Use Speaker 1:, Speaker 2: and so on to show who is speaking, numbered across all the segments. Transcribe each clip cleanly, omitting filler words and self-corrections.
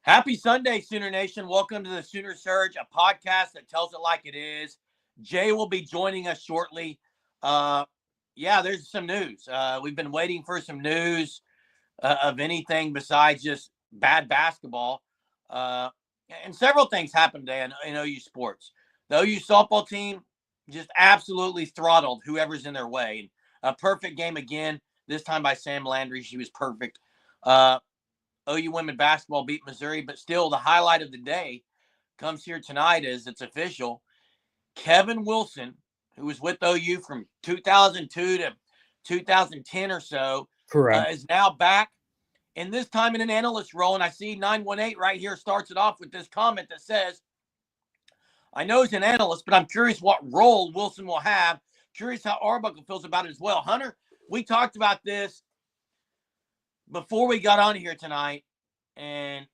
Speaker 1: Happy Sunday, Sooner Nation. Welcome to the Sooner Surge, a podcast that tells it like it is. Jay will be joining us shortly. There's some news. We've been waiting for some news of anything besides just bad basketball. And several things happened today in OU sports. The OU softball team just absolutely throttled whoever's in their way. A perfect game again, this time by Sam Landry. She was perfect. OU women basketball beat Missouri, but still the highlight of the day comes here tonight as it's official. Kevin Wilson, who was with OU from 2002 to 2010 or so, is now back, and this time in an analyst role. And I see 918 right here starts it off with this comment that says, I know he's an analyst, but I'm curious what role Wilson will have. Curious how Arbuckle feels about it as well. Hunter, we talked about this before we got on here tonight, and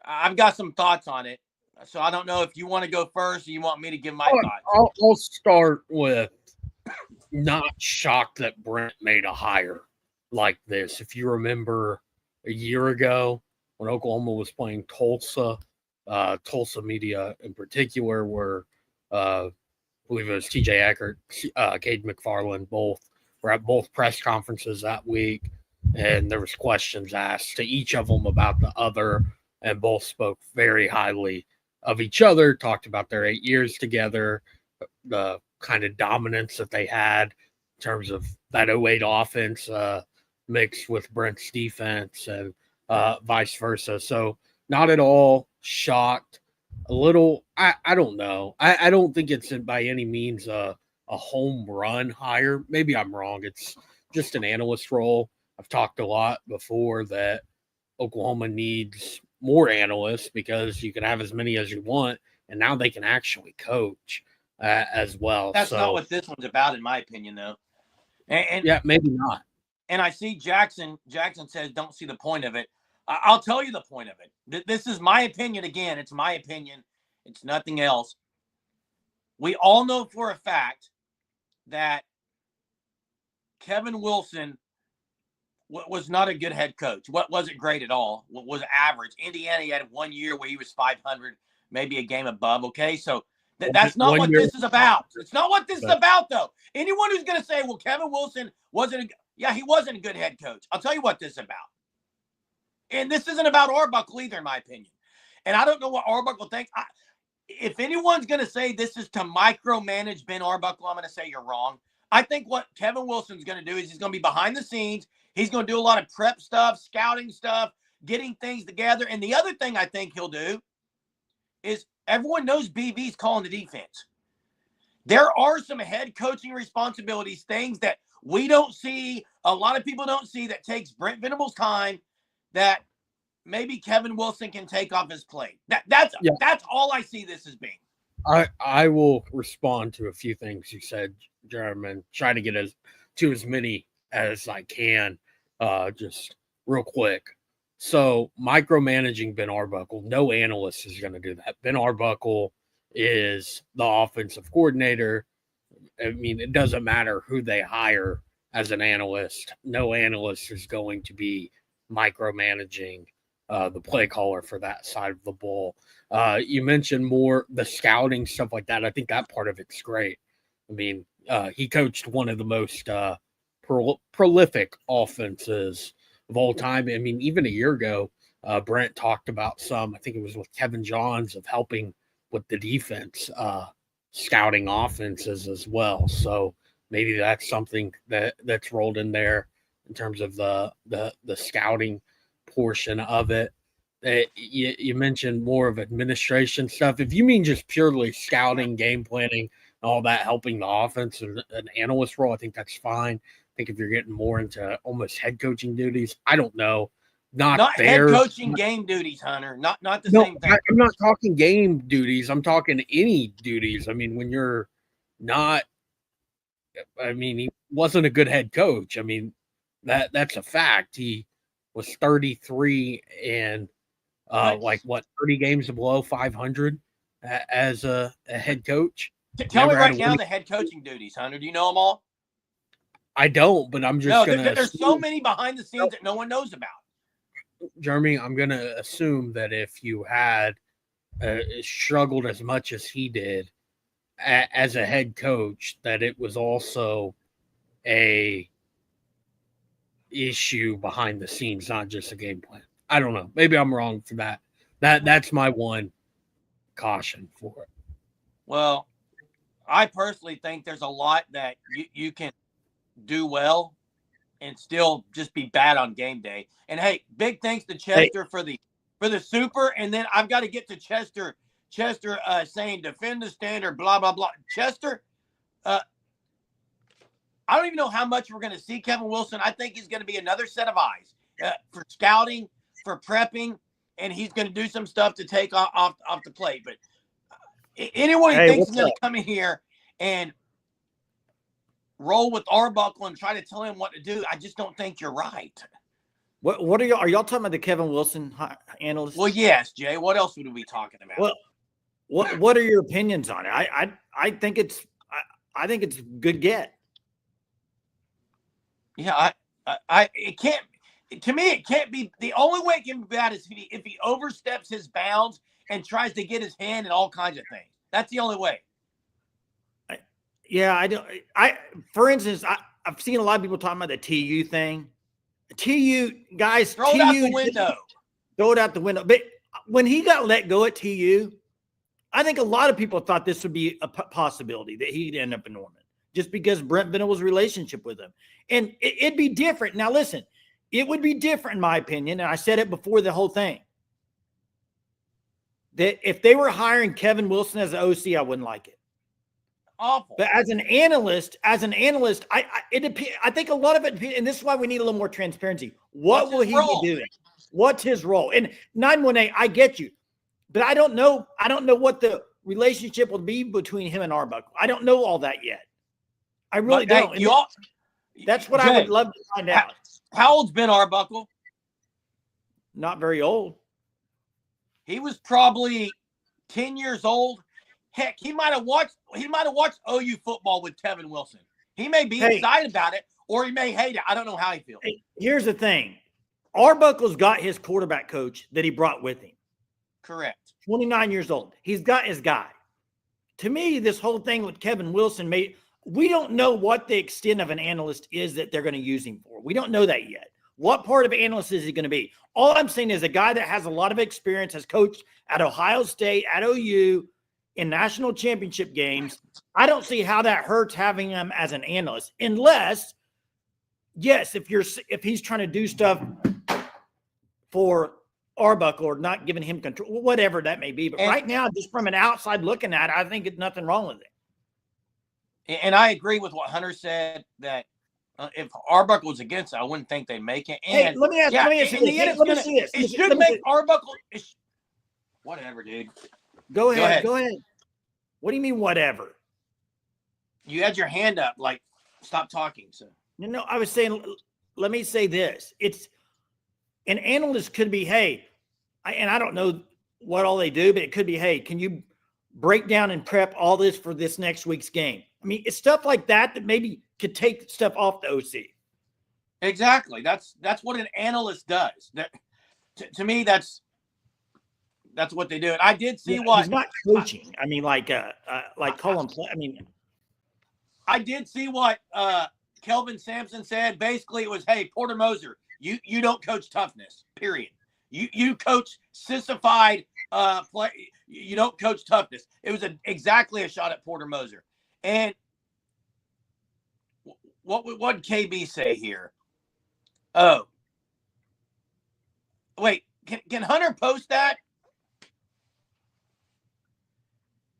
Speaker 1: I've got some thoughts on it. So I don't know if you want to go first or you want me to give my thoughts.
Speaker 2: I'll start with not shocked that Brent made a hire like this. If you remember a year ago when Oklahoma was playing Tulsa, Tulsa media in particular, where I believe it was TJ Eckert, Cade McFarland, both were at both press conferences that week. And there was questions asked to each of them about the other, and both spoke very highly of each other, talked about their 8 years together, the kind of dominance that they had in terms of that 08 offense mixed with Brent's defense and vice versa. So not at all shocked. A little, I don't know. I don't think it's by any means a home run hire. Maybe I'm wrong. It's just an analyst role. I've talked a lot before that Oklahoma needs more analysts because you can have as many as you want, and now they can actually coach as well.
Speaker 1: That's not what this one's about, in my opinion, though. And
Speaker 2: yeah, maybe not.
Speaker 1: And I see Jackson says don't see the point of it. I'll tell you the point of it. This is my opinion. Again, it's my opinion. It's nothing else. We all know for a fact that Kevin Wilson was not a good head coach. What wasn't great at all. What was average. Indiana, he had 1 year where he was 500, maybe a game above. Okay, so that's not what this is about. It's not what this is about, though. Anyone who's going to say, well, Kevin Wilson he wasn't a good head coach. I'll tell you what this is about. And this isn't about Arbuckle either, in my opinion. And I don't know what Arbuckle thinks. If anyone's going to say this is to micromanage Ben Arbuckle, I'm going to say you're wrong. I think what Kevin Wilson's going to do is he's going to be behind the scenes. He's going to do a lot of prep stuff, scouting stuff, getting things together. And the other thing I think he'll do is everyone knows BV's calling the defense. There are some head coaching responsibilities, things that we don't see, a lot of people don't see, that takes Brent Venable's time that maybe Kevin Wilson can take off his plate. That's all I see this as being.
Speaker 2: I will respond to a few things you said, Jeremy, and try to get as many as I can. Just real quick. So micromanaging Ben Arbuckle, no analyst is going to do that. Ben Arbuckle is the offensive coordinator. I mean, it doesn't matter who they hire as an analyst. No analyst is going to be micromanaging the play caller for that side of the ball. You mentioned more the scouting, stuff like that. I think that part of it's great. I mean, he coached one of the most prolific offenses of all time. I mean, even a year ago, Brent talked about I think it was with Kevin Johns, of helping with the defense, scouting offenses as well. So maybe that's something that's rolled in there in terms of the scouting portion of it. You mentioned more of administration stuff. If you mean just purely scouting, game planning, all that, helping the offense and an analyst role, I think that's fine. I think if you're getting more into almost head coaching duties, I don't know. Not
Speaker 1: head coaching game duties, Hunter. Not the same thing.
Speaker 2: I'm not talking game duties. I'm talking any duties. I mean, when you're not, I mean, he wasn't a good head coach. I mean, that's a fact. He was 33 and 30 games below 500 as a head coach.
Speaker 1: Tell me right now the head coaching duties, Hunter. Do you know them all?
Speaker 2: I don't, but I'm just going to.
Speaker 1: There's so many behind the scenes that no one knows about.
Speaker 2: Jeremy, I'm going to assume that if you had struggled as much as he did as a head coach, that it was also a issue behind the scenes, not just a game plan. I don't know. Maybe I'm wrong for that. That's my one caution for it.
Speaker 1: Well, I personally think there's a lot that you can do well and still just be bad on game day. And hey, big thanks to Chester for the super. And then I've got to get to Chester saying defend the standard, blah blah blah. Chester, I don't even know how much we're going to see Kevin Wilson. I think he's going to be another set of eyes for scouting, for prepping, and he's going to do some stuff to take off the plate. But anyone who thinks he's going to come in here and roll with Arbuckle and try to tell him what to do, I just don't think you're right.
Speaker 3: What are y'all talking about, the Kevin Wilson analyst?
Speaker 1: Well, yes, Jay. What else would we be talking about?
Speaker 3: Well, what are your opinions on it? I think it's a good get.
Speaker 1: Yeah, it can't. To me, it can't be. The only way it can be bad is if he oversteps his bounds and tries to get his hand in all kinds of things. That's the only way.
Speaker 3: For instance, I've seen a lot of people talking about the TU thing. TU guys,
Speaker 1: throw it out the window.
Speaker 3: Throw it out the window. But when he got let go at TU, I think a lot of people thought this would be a possibility that he'd end up in Norman, just because Brent Venables' relationship with him. And it'd be different. Now, listen, it would be different, in my opinion, and I said it before the whole thing, that if they were hiring Kevin Wilson as an OC, I wouldn't like it.
Speaker 1: Awful.
Speaker 3: But as an analyst, I think a lot of it, and this is why we need a little more transparency. What will he be doing? What's his role? And 918, I get you, but I don't know what the relationship will be between him and Arbuckle. I don't know all that yet. I really don't.
Speaker 1: Hey,
Speaker 3: that's what Jay, I would love to find out.
Speaker 1: How old's Ben Arbuckle?
Speaker 3: Not very old.
Speaker 1: He was probably 10 years old. Heck, he might have watched OU football with Kevin Wilson. He may be excited about it, or he may hate it. I don't know how he feels.
Speaker 3: Hey, here's the thing. Arbuckle's got his quarterback coach that he brought with him.
Speaker 1: Correct.
Speaker 3: 29 years old. He's got his guy. To me, this whole thing with Kevin Wilson we don't know what the extent of an analyst is that they're going to use him for. We don't know that yet. What part of analyst is he going to be? All I'm saying is a guy that has a lot of experience, has coached at Ohio State, at OU, in national championship games. I don't see how that hurts having him as an analyst, unless, yes, if he's trying to do stuff for Arbuckle or not giving him control, whatever that may be. But right now, just from an outside looking at it, I think it's nothing wrong with it.
Speaker 1: And I agree with what Hunter said, that if Arbuckle was against it, I wouldn't think they'd make it. And
Speaker 3: hey, let me ask you this.
Speaker 1: It should make Arbuckle. Whatever, dude.
Speaker 3: Go ahead. What do you mean, whatever?
Speaker 1: You had your hand up, like, stop talking. So
Speaker 3: no, I was saying, let me say this. It's an analyst could be, and I don't know what all they do, but it could be, hey, can you break down and prep all this for this next week's game? I mean, it's stuff like that maybe could take stuff off the OC.
Speaker 1: Exactly. That's what an analyst does. That to me, that's what they do. And I did see what
Speaker 3: he's not coaching. I mean, like Colin play. I mean,
Speaker 1: I did see what Kelvin Sampson said. Basically, it was, hey, Porter Moser, you don't coach toughness. Period. You coach sissified play. You don't coach toughness. It was exactly a shot at Porter Moser. And what did KB say here? Oh, wait, can Hunter post that?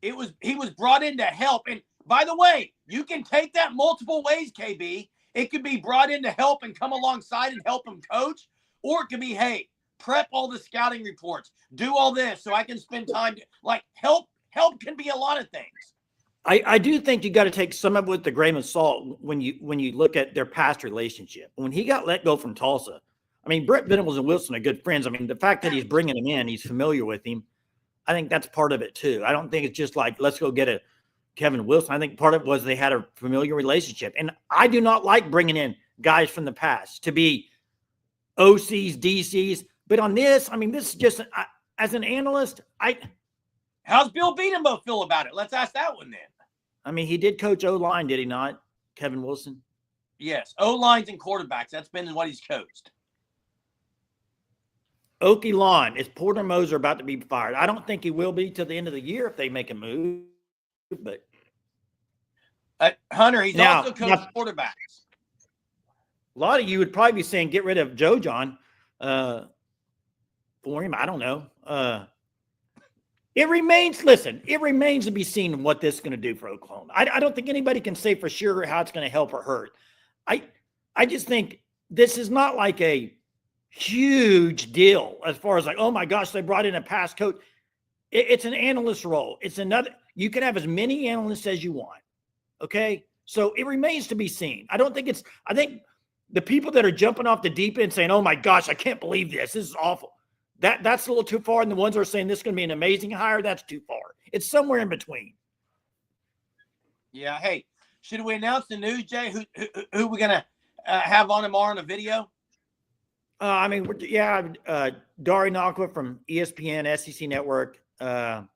Speaker 1: He was brought in to help. And by the way, you can take that multiple ways, KB. It could be brought in to help and come alongside and help him coach, or it could be, hey, prep all the scouting reports, do all this so I can spend time help can be a lot of things.
Speaker 3: I do think you got to take some of it with the grain of salt when you look at their past relationship. When he got let go from Tulsa, I mean, Brent Venables and Wilson are good friends. I mean, the fact that he's bringing him in, he's familiar with him, I think that's part of it too. I don't think it's just like, let's go get a Kevin Wilson. I think part of it was they had a familiar relationship. And I do not like bringing in guys from the past to be OCs, DCs. But on this, I mean, this is just as an analyst,
Speaker 1: How's Bill Beatenbow feel about it? Let's ask that one then.
Speaker 3: I mean, he did coach O-line, did he not, Kevin Wilson?
Speaker 1: Yes, O-lines and quarterbacks. That's been what he's coached.
Speaker 3: Okie Lawn, is Porter Moser about to be fired? I don't think he will be till the end of the year if they make a move. But
Speaker 1: Hunter, he's also coached quarterbacks.
Speaker 3: A lot of you would probably be saying get rid of Joe John for him. I don't know. It remains to be seen what this is going to do for Oklahoma. I don't think anybody can say for sure how it's going to help or hurt. I just think this is not like a huge deal as far as like, oh my gosh, they brought in a past coach. It's an analyst role. It's another, you can have as many analysts as you want. Okay. So it remains to be seen. I think the people that are jumping off the deep end saying, oh my gosh, I can't believe this. This is awful. That's a little too far. And the ones that are saying this is going to be an amazing hire, that's too far. It's somewhere in between.
Speaker 1: Yeah. Hey, should we announce the news, Jay? Who we're going to have on tomorrow in a video?
Speaker 3: Dari Nakwa from ESPN, SEC Network, going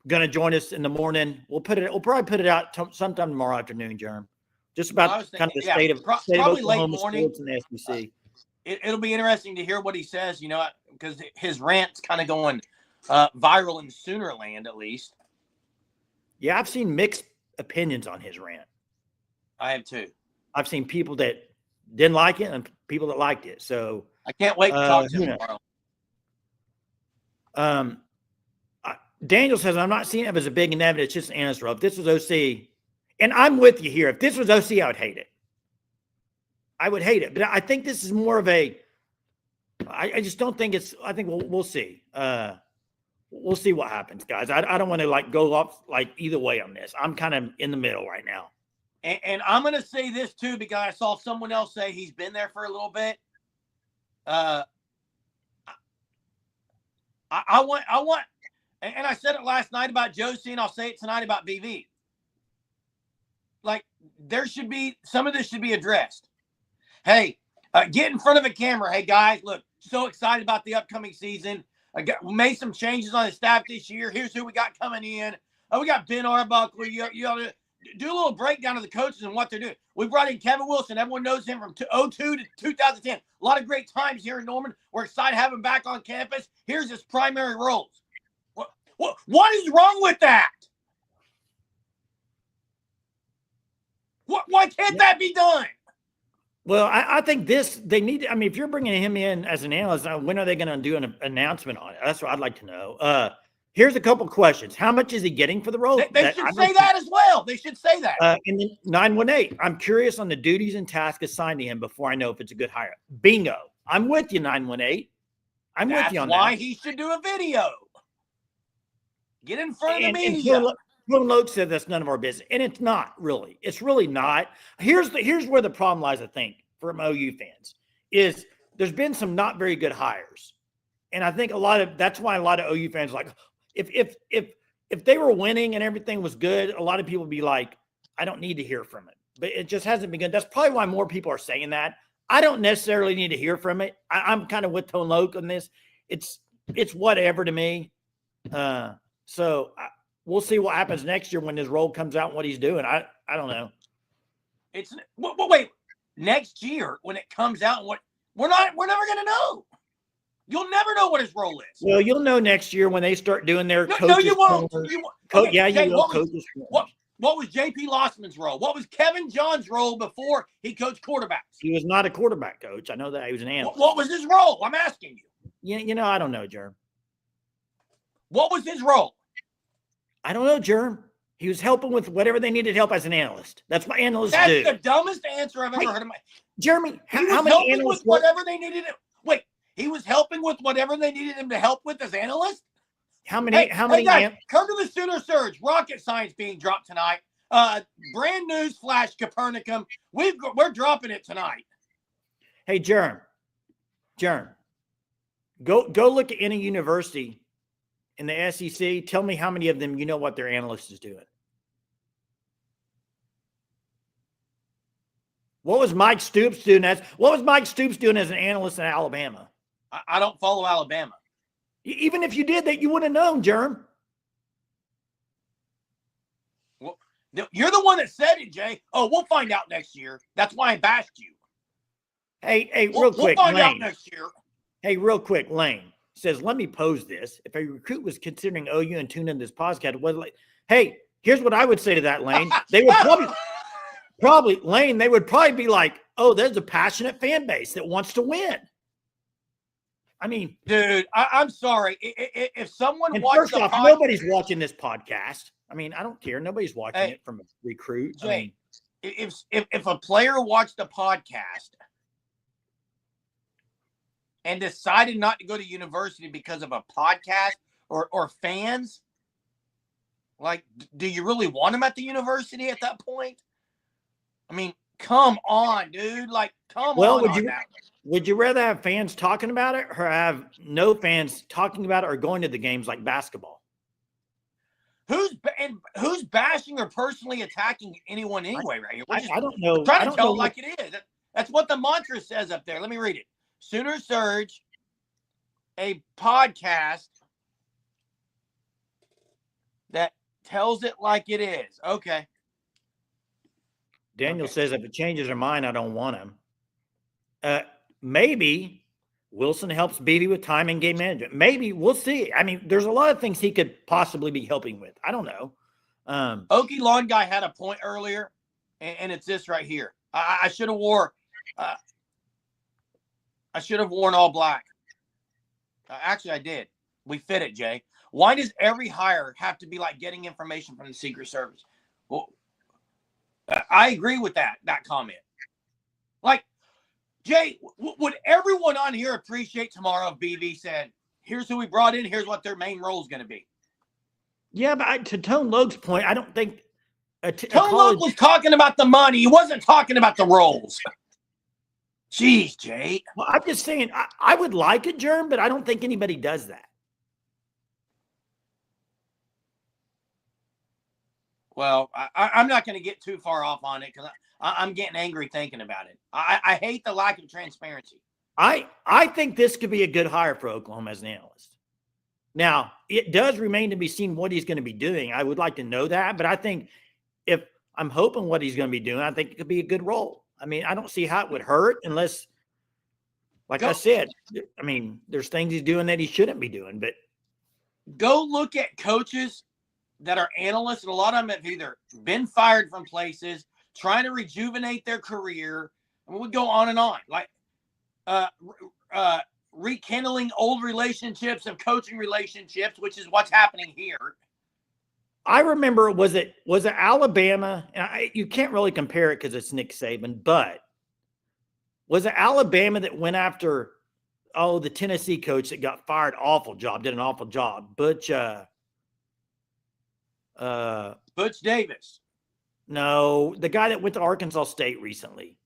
Speaker 3: to join us in the morning. We'll probably put it out sometime tomorrow afternoon, Jerm. Just about kind of the state of Oklahoma sports and the SEC.
Speaker 1: It'll be interesting to hear what he says, because his rant's kind of going viral in Sooner land, at least.
Speaker 3: Yeah, I've seen mixed opinions on his rant.
Speaker 1: I have too.
Speaker 3: I've seen people that didn't like it and people that liked it. So
Speaker 1: I can't wait to talk to him tomorrow.
Speaker 3: Daniel says, I'm not seeing it as a big inevitable. It's just an analyst role. If this was OC, and I'm with you here. If this was OC, I would hate it. But I think this is more of I just don't think it's, I think we'll see. We'll see what happens, guys. I don't want to go off either way on this. I'm kind of in the middle right now.
Speaker 1: And I'm going to say this too, because I saw someone else say he's been there for a little bit. I want, and I said it last night about Josie, and I'll say it tonight about BV. Some of this should be addressed. Hey, get in front of a camera. Hey, guys, look, so excited about the upcoming season. We made some changes on the staff this year. Here's who we got coming in. We got Ben Arbuckle. You ought to do a little breakdown of the coaches and what they're doing. We brought in Kevin Wilson. Everyone knows him from 2002 to 2010. A lot of great times here in Norman. We're excited to have him back on campus. Here's his primary roles. What is wrong with that? Why can't that be done?
Speaker 3: Well, I think they need. I mean, if you're bringing him in as an analyst, when are they going to do an announcement on it? That's what I'd like to know. Here's a couple questions. How much is he getting for the role?
Speaker 1: They should say that as well. They should say that.
Speaker 3: And then 918. I'm curious on the duties and tasks assigned to him before I know if it's a good hire. Bingo. I'm with you, 918. I'm with you on that.
Speaker 1: That's why he should do a video. Get in front of the media.
Speaker 3: Will Loke said that's none of our business, and it's not really. It's really not. Here's where the problem lies. I think from OU fans is there's been some not very good hires, and I think that's why a lot of OU fans are like if they were winning and everything was good, a lot of people would be like, I don't need to hear from it, but it just hasn't been good. That's probably why more people are saying that. I don't necessarily need to hear from it. I'm kind of with Tone Loke on this. It's whatever to me. We'll see what happens next year when his role comes out and what he's doing. I don't know.
Speaker 1: Wait, next year when it comes out, we're never going to know. You'll never know what his role is.
Speaker 3: Well, you'll know next year when they start doing their coaches.
Speaker 1: No, you won't.
Speaker 3: You will.
Speaker 1: What was J.P. Lossman's role? What was Kevin John's role before he coached quarterbacks?
Speaker 3: He was not a quarterback coach. I know that. He was an analyst.
Speaker 1: What was his role? I'm asking you.
Speaker 3: I don't know, Jerm.
Speaker 1: What was his role?
Speaker 3: I don't know, Jerm. He was helping with whatever they needed help as an analyst. That's what analysts do.
Speaker 1: That's the dumbest answer I've ever heard of my.
Speaker 3: Jeremy,
Speaker 1: how many analysts? Whatever they needed him. Wait, he was helping with whatever they needed him to help with as analyst?
Speaker 3: How many
Speaker 1: guys, come to the Sooner Surge. Rocket science being dropped tonight. Brand news flash Copernicum. We're dropping it tonight.
Speaker 3: Hey, Jerm. Go look at any university in the SEC. Tell me how many of them you know what their analyst is doing. What was Mike Stoops doing as an analyst in Alabama?
Speaker 1: I don't follow Alabama.
Speaker 3: Even if you did that, you wouldn't have known, Jerm.
Speaker 1: Well, you're the one that said it, Jay. Oh, we'll find out next year. That's why I bashed you.
Speaker 3: Hey, real quick,
Speaker 1: we'll find
Speaker 3: Lane.
Speaker 1: out next year.
Speaker 3: Hey, real quick, Lane says, let me pose this. If a recruit was considering OU and tuning in this podcast, hey, here's what I would say to that, Lane. They would probably, Lane, they would probably be like, oh, there's a passionate fan base that wants to win. I mean,
Speaker 1: dude, I'm sorry. If someone
Speaker 3: watched the podcast, nobody's watching this podcast. I mean, I don't care. Nobody's watching it from a recruit.
Speaker 1: Jay, if a player watched a podcast and decided not to go to university because of a podcast or fans, like, do you really want him at the university at that point? I mean, come on, dude. Like, come on.
Speaker 3: Would you rather have fans talking about it or have no fans talking about it or going to the games like basketball?
Speaker 1: Who's bashing or personally attacking anyone anyway right here?
Speaker 3: I don't know.
Speaker 1: We're trying to tell it like it is. That's what the mantra says up there. Let me read it. Sooner Surge, a podcast that tells it like it is. Okay.
Speaker 3: Daniel says if it changes their mind, I don't want him. Maybe Wilson helps BB with time and game management. Maybe. We'll see. I mean, there's a lot of things he could possibly be helping with. I don't know.
Speaker 1: Okie Lawn Guy had a point earlier, and it's this right here. I should have worn all black. Actually, I did. We fit it, Jay. Why does every hire have to be like getting information from the Secret Service? Well, I agree with that comment. Like, Jay, would everyone on here appreciate tomorrow if BB said, here's who we brought in, here's what their main role is going to be?
Speaker 3: Yeah, but to Tone Logue's point, I don't think
Speaker 1: Tone Logue was talking about the money. He wasn't talking about the roles. Jeez, Jay.
Speaker 3: Well, I'm just saying, I would like it, Jerm, but I don't think anybody does that.
Speaker 1: Well, I'm not going to get too far off on it because I'm getting angry thinking about it. I hate the lack of transparency.
Speaker 3: I think this could be a good hire for Oklahoma as an analyst. Now, it does remain to be seen what he's going to be doing. I would like to know that, but I think if I'm hoping what he's going to be doing, I think it could be a good role. I mean, I don't see how it would hurt unless, like I said, I mean, there's things he's doing that he shouldn't be doing, but
Speaker 1: go look at coaches that are analysts, and a lot of them have either been fired from places, trying to rejuvenate their career, and we would go on and on. Like rekindling old relationships of coaching relationships, which is what's happening here.
Speaker 3: I remember, was it Alabama? And you can't really compare it because it's Nick Saban, but was it Alabama that went after, the Tennessee coach that got fired? Did an awful job. Butch
Speaker 1: Davis.
Speaker 3: No, the guy that went to Arkansas State recently.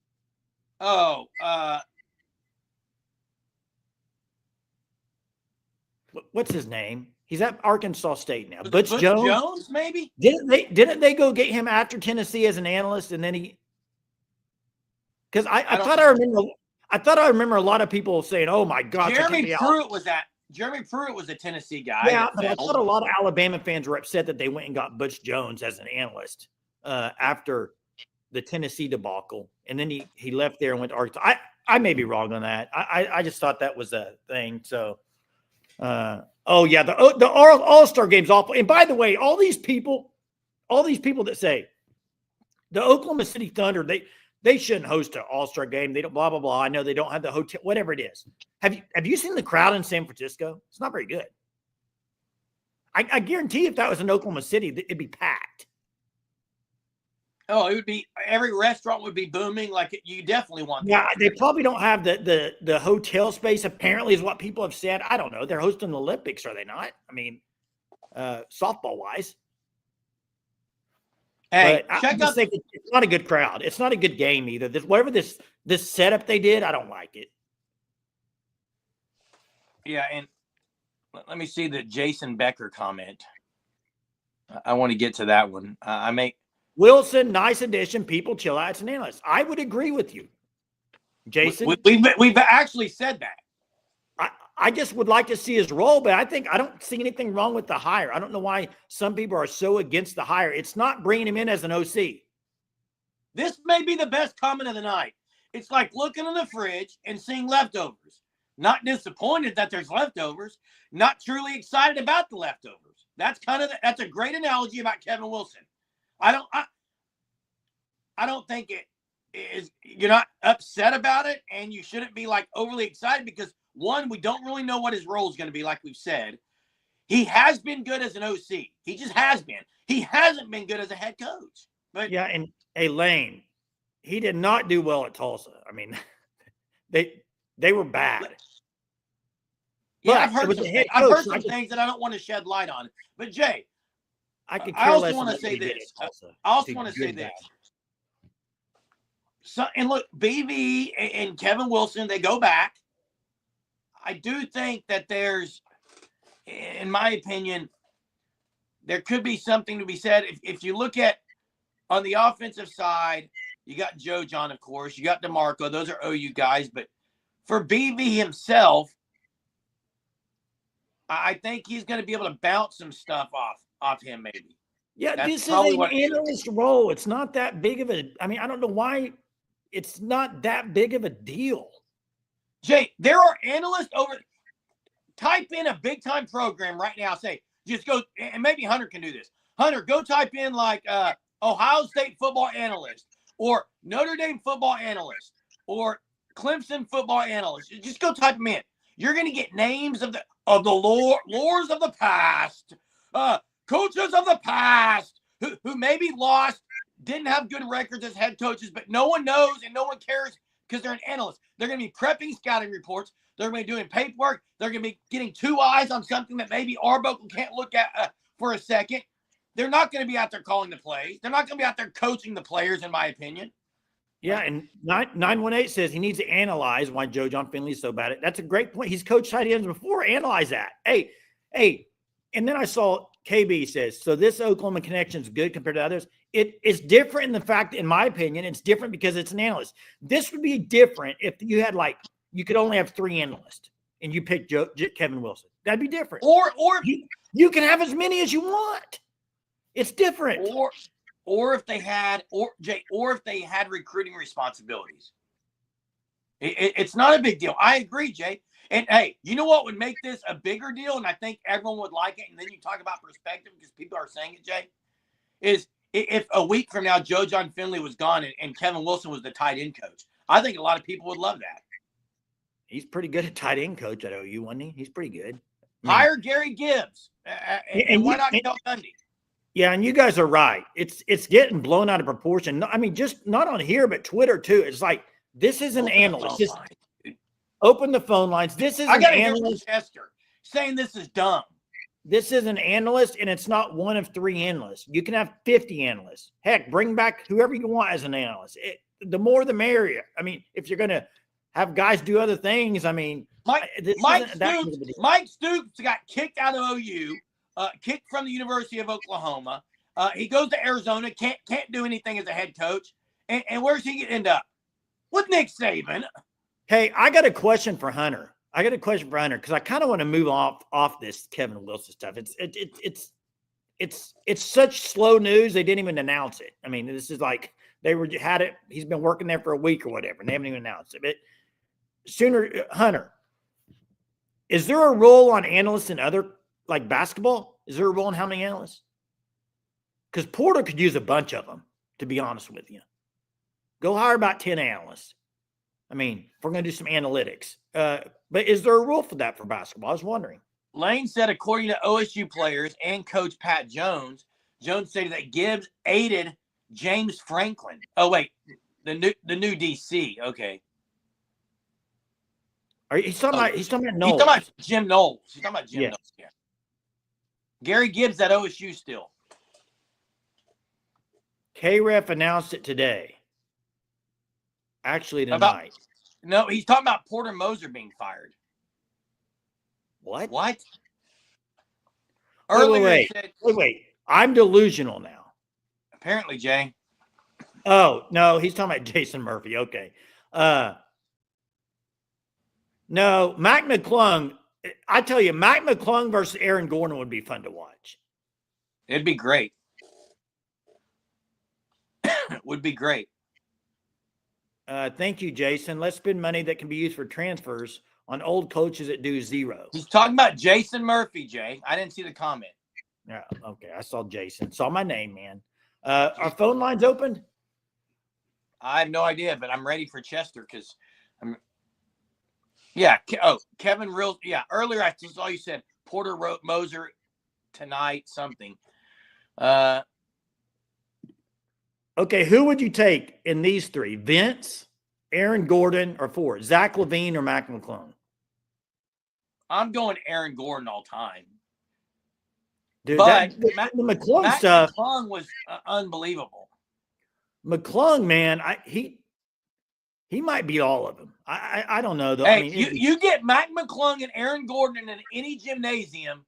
Speaker 3: What's his name? He's at Arkansas State now. Butch Jones?
Speaker 1: Jones, maybe?
Speaker 3: Didn't they go get him after Tennessee as an analyst, and then he? Because I thought I remember a lot of people saying, "Oh my God!"
Speaker 1: Jeremy Pruitt was a Tennessee guy.
Speaker 3: Yeah, but I thought a lot of Alabama fans were upset that they went and got Butch Jones as an analyst after the Tennessee debacle, and then he left there and went to Arkansas. I may be wrong on that. I just thought that was a thing. So. The All-Star game's awful. And by the way, all these people that say the Oklahoma City Thunder, they shouldn't host an All-Star game. They don't, blah, blah, blah. I know they don't have the hotel, whatever it is. Have you seen the crowd in San Francisco? It's not very good. I guarantee if that was in Oklahoma City, it'd be packed.
Speaker 1: Oh, it would be, every restaurant would be booming. Like you definitely want that.
Speaker 3: Yeah, they probably don't have the hotel space, apparently, is what people have said. I don't know. They're hosting the Olympics, are they not? I mean, softball wise.
Speaker 1: Hey,
Speaker 3: it's not a good crowd. It's not a good game either. Whatever this setup they did, I don't like it.
Speaker 1: Yeah, and let me see the Jason Becker comment. I want to get to that one.
Speaker 3: Wilson, nice addition. People chill out. It's an analyst. I would agree with you, Jason.
Speaker 1: We've actually said that.
Speaker 3: I just would like to see his role, but I don't see anything wrong with the hire. I don't know why some people are so against the hire. It's not bringing him in as an OC.
Speaker 1: This may be the best comment of the night. It's like looking in the fridge and seeing leftovers. Not disappointed that there's leftovers, not truly excited about the leftovers. That's that's a great analogy about Kevin Wilson. I don't think it is, you're not upset about it, and you shouldn't be like overly excited because one, we don't really know what his role is going to be, like we've said. He has been good as an OC. He just has been. He hasn't been good as a head coach. But
Speaker 3: yeah, and Lane, he did not do well at Tulsa. I mean, they were bad.
Speaker 1: Yeah, I've heard some things that I don't want to shed light on. But Jay, I also want to say this. I also want to say this. So, and look, BV and Kevin Wilson, they go back. I do think that there's, in my opinion, there could be something to be said. If you look at on the offensive side, you got Joe John, of course. You got DeMarco. Those are OU guys. But for BV himself, I think he's going to be able to bounce some stuff off him maybe.
Speaker 3: Yeah, this is an analyst role. It's not that big of a – I mean, I don't know why it's not that big of a deal.
Speaker 1: Jay, there are analysts over – type in a big-time program right now. Say, just go – and maybe Hunter can do this. Hunter, go type in like Ohio State football analyst or Notre Dame football analyst or Clemson football analyst. Just go type them in. You're going to get names of the lores of the past, coaches of the past who maybe lost, didn't have good records as head coaches, but no one knows and no one cares because they're an analyst. They're going to be prepping scouting reports. They're going to be doing paperwork. They're going to be getting two eyes on something that maybe Arbuckle can't look at for a second. They're not going to be out there calling the plays. They're not going to be out there coaching the players, in my opinion.
Speaker 3: Yeah, and 918 says he needs to analyze why Joe John Finley's so bad. That's a great point. He's coached tight ends before. Analyze that. Hey, and then I saw KB says, so this Oklahoma connection is good compared to others. It's different in the fact, in my opinion, it's different because it's an analyst. This would be different if you had you could only have 3 analysts and you picked Kevin Wilson. That'd be different.
Speaker 1: Or
Speaker 3: you can have as many as you want. It's different.
Speaker 1: Or if they had recruiting responsibilities. It's not a big deal. I agree, Jay. And hey, you know what would make this a bigger deal? And I think everyone would like it. And then you talk about perspective because people are saying it, Jay, is if a week from now Joe John Finley was gone and Kevin Wilson was the tight end coach. I think a lot of people would love that.
Speaker 3: He's pretty good at tight end coach at OU, wasn't he? He's pretty good.
Speaker 1: Hire Gary Gibbs. And why not Kel Gundy?
Speaker 3: Yeah, and you guys are right. It's getting blown out of proportion. I mean, just not on here, but Twitter too. It's like, this is an analyst. Just open the phone lines. This is an analyst.
Speaker 1: Chester saying this is dumb.
Speaker 3: This is an analyst, and it's not one of 3 analysts. You can have 50 analysts. Heck, bring back whoever you want as an analyst. The more, the merrier. I mean, if you're going to have guys do other things, I mean,
Speaker 1: Mike Stoops got kicked out of OU. Kicked from the University of Oklahoma. He goes to Arizona, can't do anything as a head coach. And where's he going to end up? With Nick Saban.
Speaker 3: Hey, I got a question for Hunter. Because I kind of want to move off this Kevin Wilson stuff. It's such slow news. They didn't even announce it. I mean, this is like had it. He's been working there for a week or whatever, and they haven't even announced it. But Hunter, is there a role on analysts in other like basketball? Is there a role in how many analysts? Because Porter could use a bunch of them, to be honest with you. Go hire about 10 analysts. I mean, if we're going to do some analytics. But is there a rule for that for basketball? I was wondering.
Speaker 1: Lane said, according to OSU players and coach Pat Jones stated that Gibbs aided James Franklin. Oh, wait. The new DC. Okay.
Speaker 3: He's talking about Knowles.
Speaker 1: He's talking about Jim Knowles. Yeah. Gary Gibbs at OSU still.
Speaker 3: KREF announced it today. Actually, tonight.
Speaker 1: No, he's talking about Porter Moser being fired.
Speaker 3: What?
Speaker 1: Earlier
Speaker 3: wait. I'm delusional now.
Speaker 1: Apparently, Jay.
Speaker 3: Oh, no, he's talking about Jason Murphy. Okay. No, Mac McClung, I tell you, Mac McClung versus Aaron Gordon would be fun to watch.
Speaker 1: It'd be great. It would be great.
Speaker 3: Thank you, Jason. Let's spend money that can be used for transfers on old coaches that do zero.
Speaker 1: He's talking about Jason Murphy, Jay. I didn't see the comment.
Speaker 3: Yeah, okay. I saw Jason. Saw my name, man. Our phone lines open?
Speaker 1: I have no idea, but I'm ready for Chester because I'm. Yeah. Oh, Kevin Real. Yeah. Earlier, I saw you said Porter wrote Moser tonight, something.
Speaker 3: Okay. Who would you take in these three? Vince, Aaron Gordon, or Ford? Zach LaVine or Mac McClung?
Speaker 1: I'm going Aaron Gordon all time.
Speaker 3: Dude,
Speaker 1: but
Speaker 3: the McClung
Speaker 1: Mac
Speaker 3: stuff.
Speaker 1: McClung was unbelievable.
Speaker 3: McClung, man, he might beat all of them. I don't know though.
Speaker 1: Hey,
Speaker 3: I mean,
Speaker 1: you get Mac McClung and Aaron Gordon in any gymnasium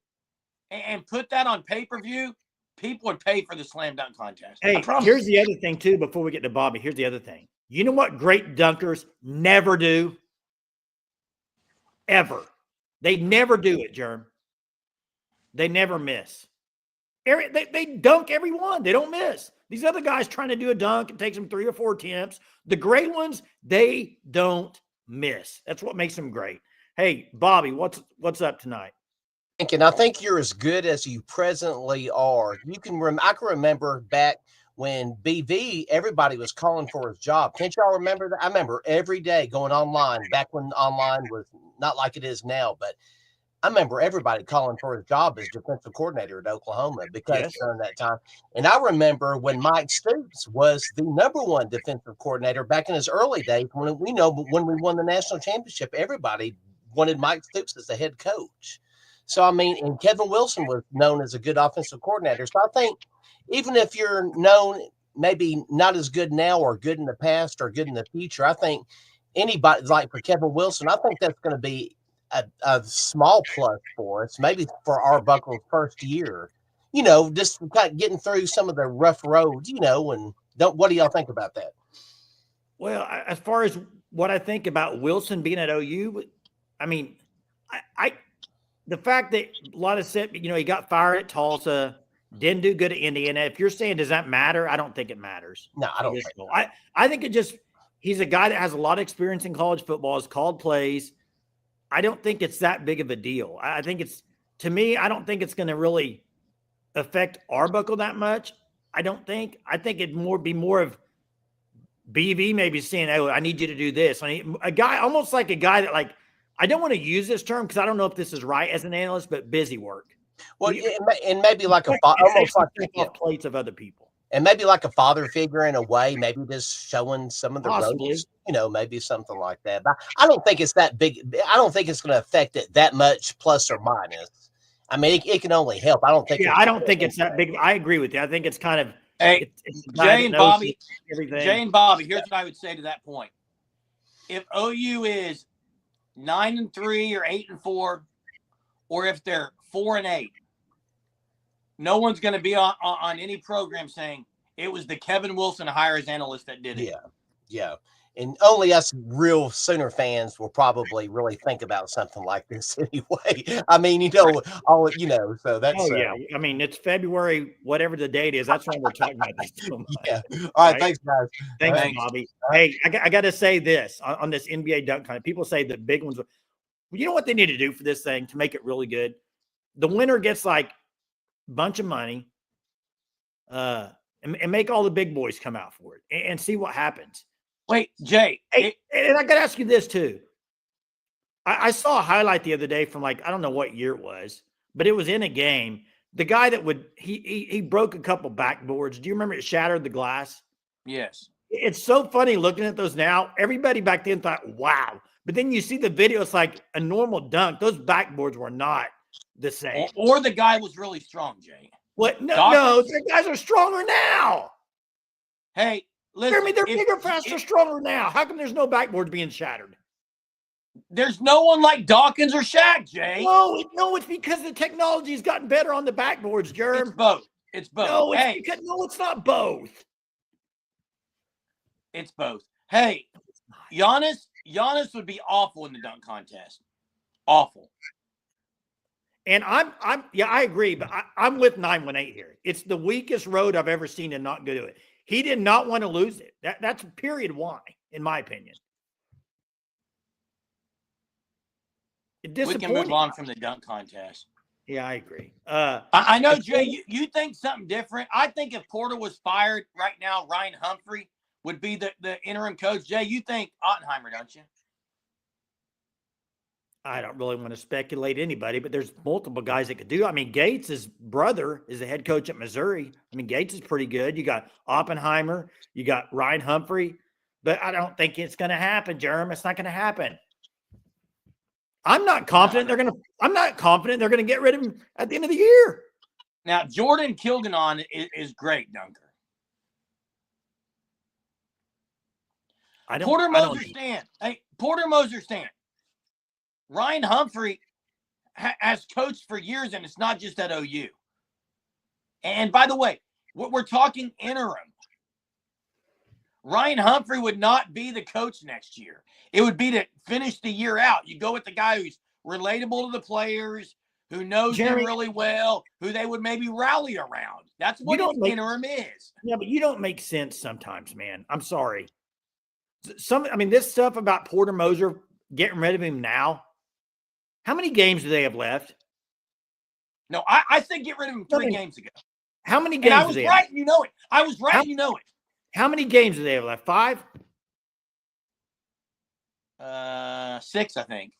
Speaker 1: and put that on pay-per-view, people would pay for the slam dunk contest.
Speaker 3: Hey, here's the other thing too. Before we get to Bobby, here's the other thing. You know what great dunkers never do? Ever. They never do it, Jerm. They never miss. They dunk every one. They don't miss. These other guys trying to do a dunk, it takes them 3 or 4 attempts. The great ones, they don't miss. That's what makes them great. Hey, Bobby, what's up tonight?
Speaker 4: And I think you're as good as you presently are. I can remember back when BV, everybody was calling for his job. Can't y'all remember that? I remember every day going online back when online was not like it is now, but I remember everybody calling for his job as defensive coordinator at Oklahoma because during that time. And I remember when Mike Stoops was the #1 defensive coordinator back in his early days when we won the national championship, everybody wanted Mike Stoops as the head coach. So, I mean, and Kevin Wilson was known as a good offensive coordinator. So I think even if you're known maybe not as good now or good in the past or good in the future, I think anybody like for Kevin Wilson, I think that's going to be a small plus for us, maybe for Arbuckle's first year, just kind of getting through some of the rough roads, and what do y'all think about that?
Speaker 3: Well, as far as what I think about Wilson being at OU, I mean, the fact that a lot of said, he got fired at Tulsa, didn't do good at Indiana. If you're saying, does that matter? I don't think it matters.
Speaker 4: No, I don't think so.
Speaker 3: I think he's a guy that has a lot of experience in college football, has called plays. I don't think it's that big of a deal. I think I don't think it's going to really affect Arbuckle that much. I think it'd be more of BV maybe saying, oh, I need you to do this. I need a guy, almost like a guy that I don't want to use this term because I don't know if this is right as an analyst, but busy work.
Speaker 4: Well, and maybe like almost like
Speaker 3: plates of other people.
Speaker 4: And maybe like a father figure in a way, maybe just showing some of the ropes, maybe something like that. But I don't think it's that big. I don't think it's going to affect it that much, plus or minus. I mean, it can only help. I don't think.
Speaker 3: Yeah, I don't think it's that big. I agree with you. I think it's kind of.
Speaker 1: Hey, Jay and Bobby. Here's what I would say to that point. If OU is 9-3 or 8-4, or if they're 4-8. No one's going to be on any program saying it was the Kevin Wilson hires analyst that did it.
Speaker 4: Yeah. And only us real Sooner fans will probably really think about something like this anyway. I mean, so that's.
Speaker 3: Oh, yeah. I mean, it's February, whatever the date is. That's why we're talking about this so much.
Speaker 4: Yeah. All right. Thanks, guys.
Speaker 3: Thanks, Bobby. Hey, I got to say this on this NBA dunk kind of people say the big ones. You know what they need to do for this thing to make it really good? The winner gets bunch of money and make all the big boys come out for it and see what happens.
Speaker 1: Wait, Jay.
Speaker 3: Hey, and I got to ask you this too. I saw a highlight the other day from I don't know what year it was, but it was in a game. The guy that he broke a couple backboards. Do you remember it shattered the glass?
Speaker 1: Yes.
Speaker 3: It's so funny looking at those now. Everybody back then thought, wow. But then you see the video, it's like a normal dunk. Those backboards were not the same.
Speaker 1: Or the guy was really strong, Jay.
Speaker 3: What? No, the guys are stronger now.
Speaker 1: Hey, listen.
Speaker 3: Jeremy, they're bigger, faster, stronger now. How come there's no backboards being shattered?
Speaker 1: There's no one like Dawkins or Shaq, Jay.
Speaker 3: No, it's because the technology has gotten better on the backboards, Jeremy.
Speaker 1: It's both.
Speaker 3: No, it's not both.
Speaker 1: It's both. Hey, Giannis would be awful in the dunk contest. Awful.
Speaker 3: And I agree, but I'm with 918 here. It's the weakest road I've ever seen to not go to it. He did not want to lose it. That's period why, in my opinion.
Speaker 1: We can move on from the dunk contest.
Speaker 3: Yeah, I agree.
Speaker 1: I know, Jay, you think something different. I think if Porter was fired right now, Ryan Humphrey would be the interim coach. Jay, you think Ottenheimer, don't you?
Speaker 3: I don't really want to speculate anybody, but there's multiple guys that could do. I mean, Gates' brother is the head coach at Missouri. I mean, Gates is pretty good. You got Oppenheimer, you got Ryan Humphrey, but I don't think it's going to happen, Jeremy. It's not going to happen. I'm not confident they're going to get rid of him at the end of the year.
Speaker 1: Now, Jordan Kilganon is great, Dunker. Porter Moser stand. Ryan Humphrey has coached for years, and it's not just at OU. And by the way, we're talking interim. Ryan Humphrey would not be the coach next year. It would be to finish the year out. You go with the guy who's relatable to the players, who knows them really well, who they would maybe rally around. That's what interim is.
Speaker 3: Yeah, but you don't make sense sometimes, man. I'm sorry. This stuff about Porter Moser getting rid of him now. How many games do they have left?
Speaker 1: No, I said get rid of him 3 games ago.
Speaker 3: How many games?
Speaker 1: And I was right, you know it. I was right, you know it.
Speaker 3: How many games do they have left? 5?
Speaker 1: 6, I think.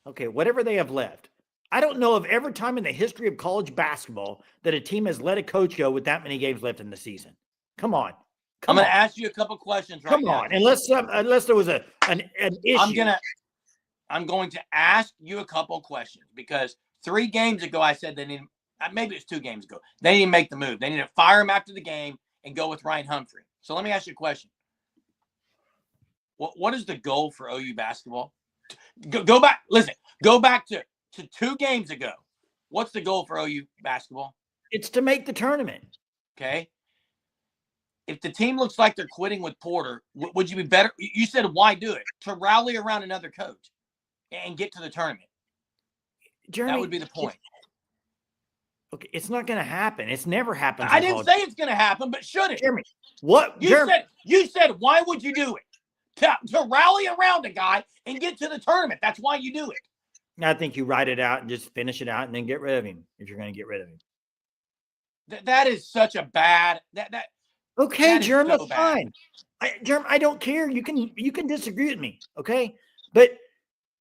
Speaker 3: Okay, whatever they have left. I don't know of every time in the history of college basketball that a team has let a coach go with that many games left in the season. Come on.
Speaker 1: I'm going to ask you a couple questions right now.
Speaker 3: Come on, unless there was an issue.
Speaker 1: I'm going to ask you a couple questions because 3 games ago I said they didn't. Maybe it's 2 games ago. They didn't make the move. They need to fire him after the game and go with Ryan Humphrey. So let me ask you a question. What is the goal for OU basketball? Go back. Listen. Go back to 2 games ago. What's the goal for OU basketball?
Speaker 3: It's to make the tournament.
Speaker 1: Okay. If the team looks like they're quitting with Porter, would you be better? You said why do it? To rally around another coach and get to the tournament.
Speaker 3: Jeremy,
Speaker 1: that would be the point.
Speaker 3: Okay, it's not going to happen. It's never happened.
Speaker 1: I didn't say it's going to happen, but should it?
Speaker 3: Jeremy, what?
Speaker 1: You said why would you do it? To rally around a guy and get to the tournament. That's why you do it.
Speaker 3: I think you write it out and just finish it out and then get rid of him if you're going to get rid of him.
Speaker 1: That is such a bad
Speaker 3: Okay, Jeremy, that's fine. Jeremy, I don't care. You can disagree with me, okay? But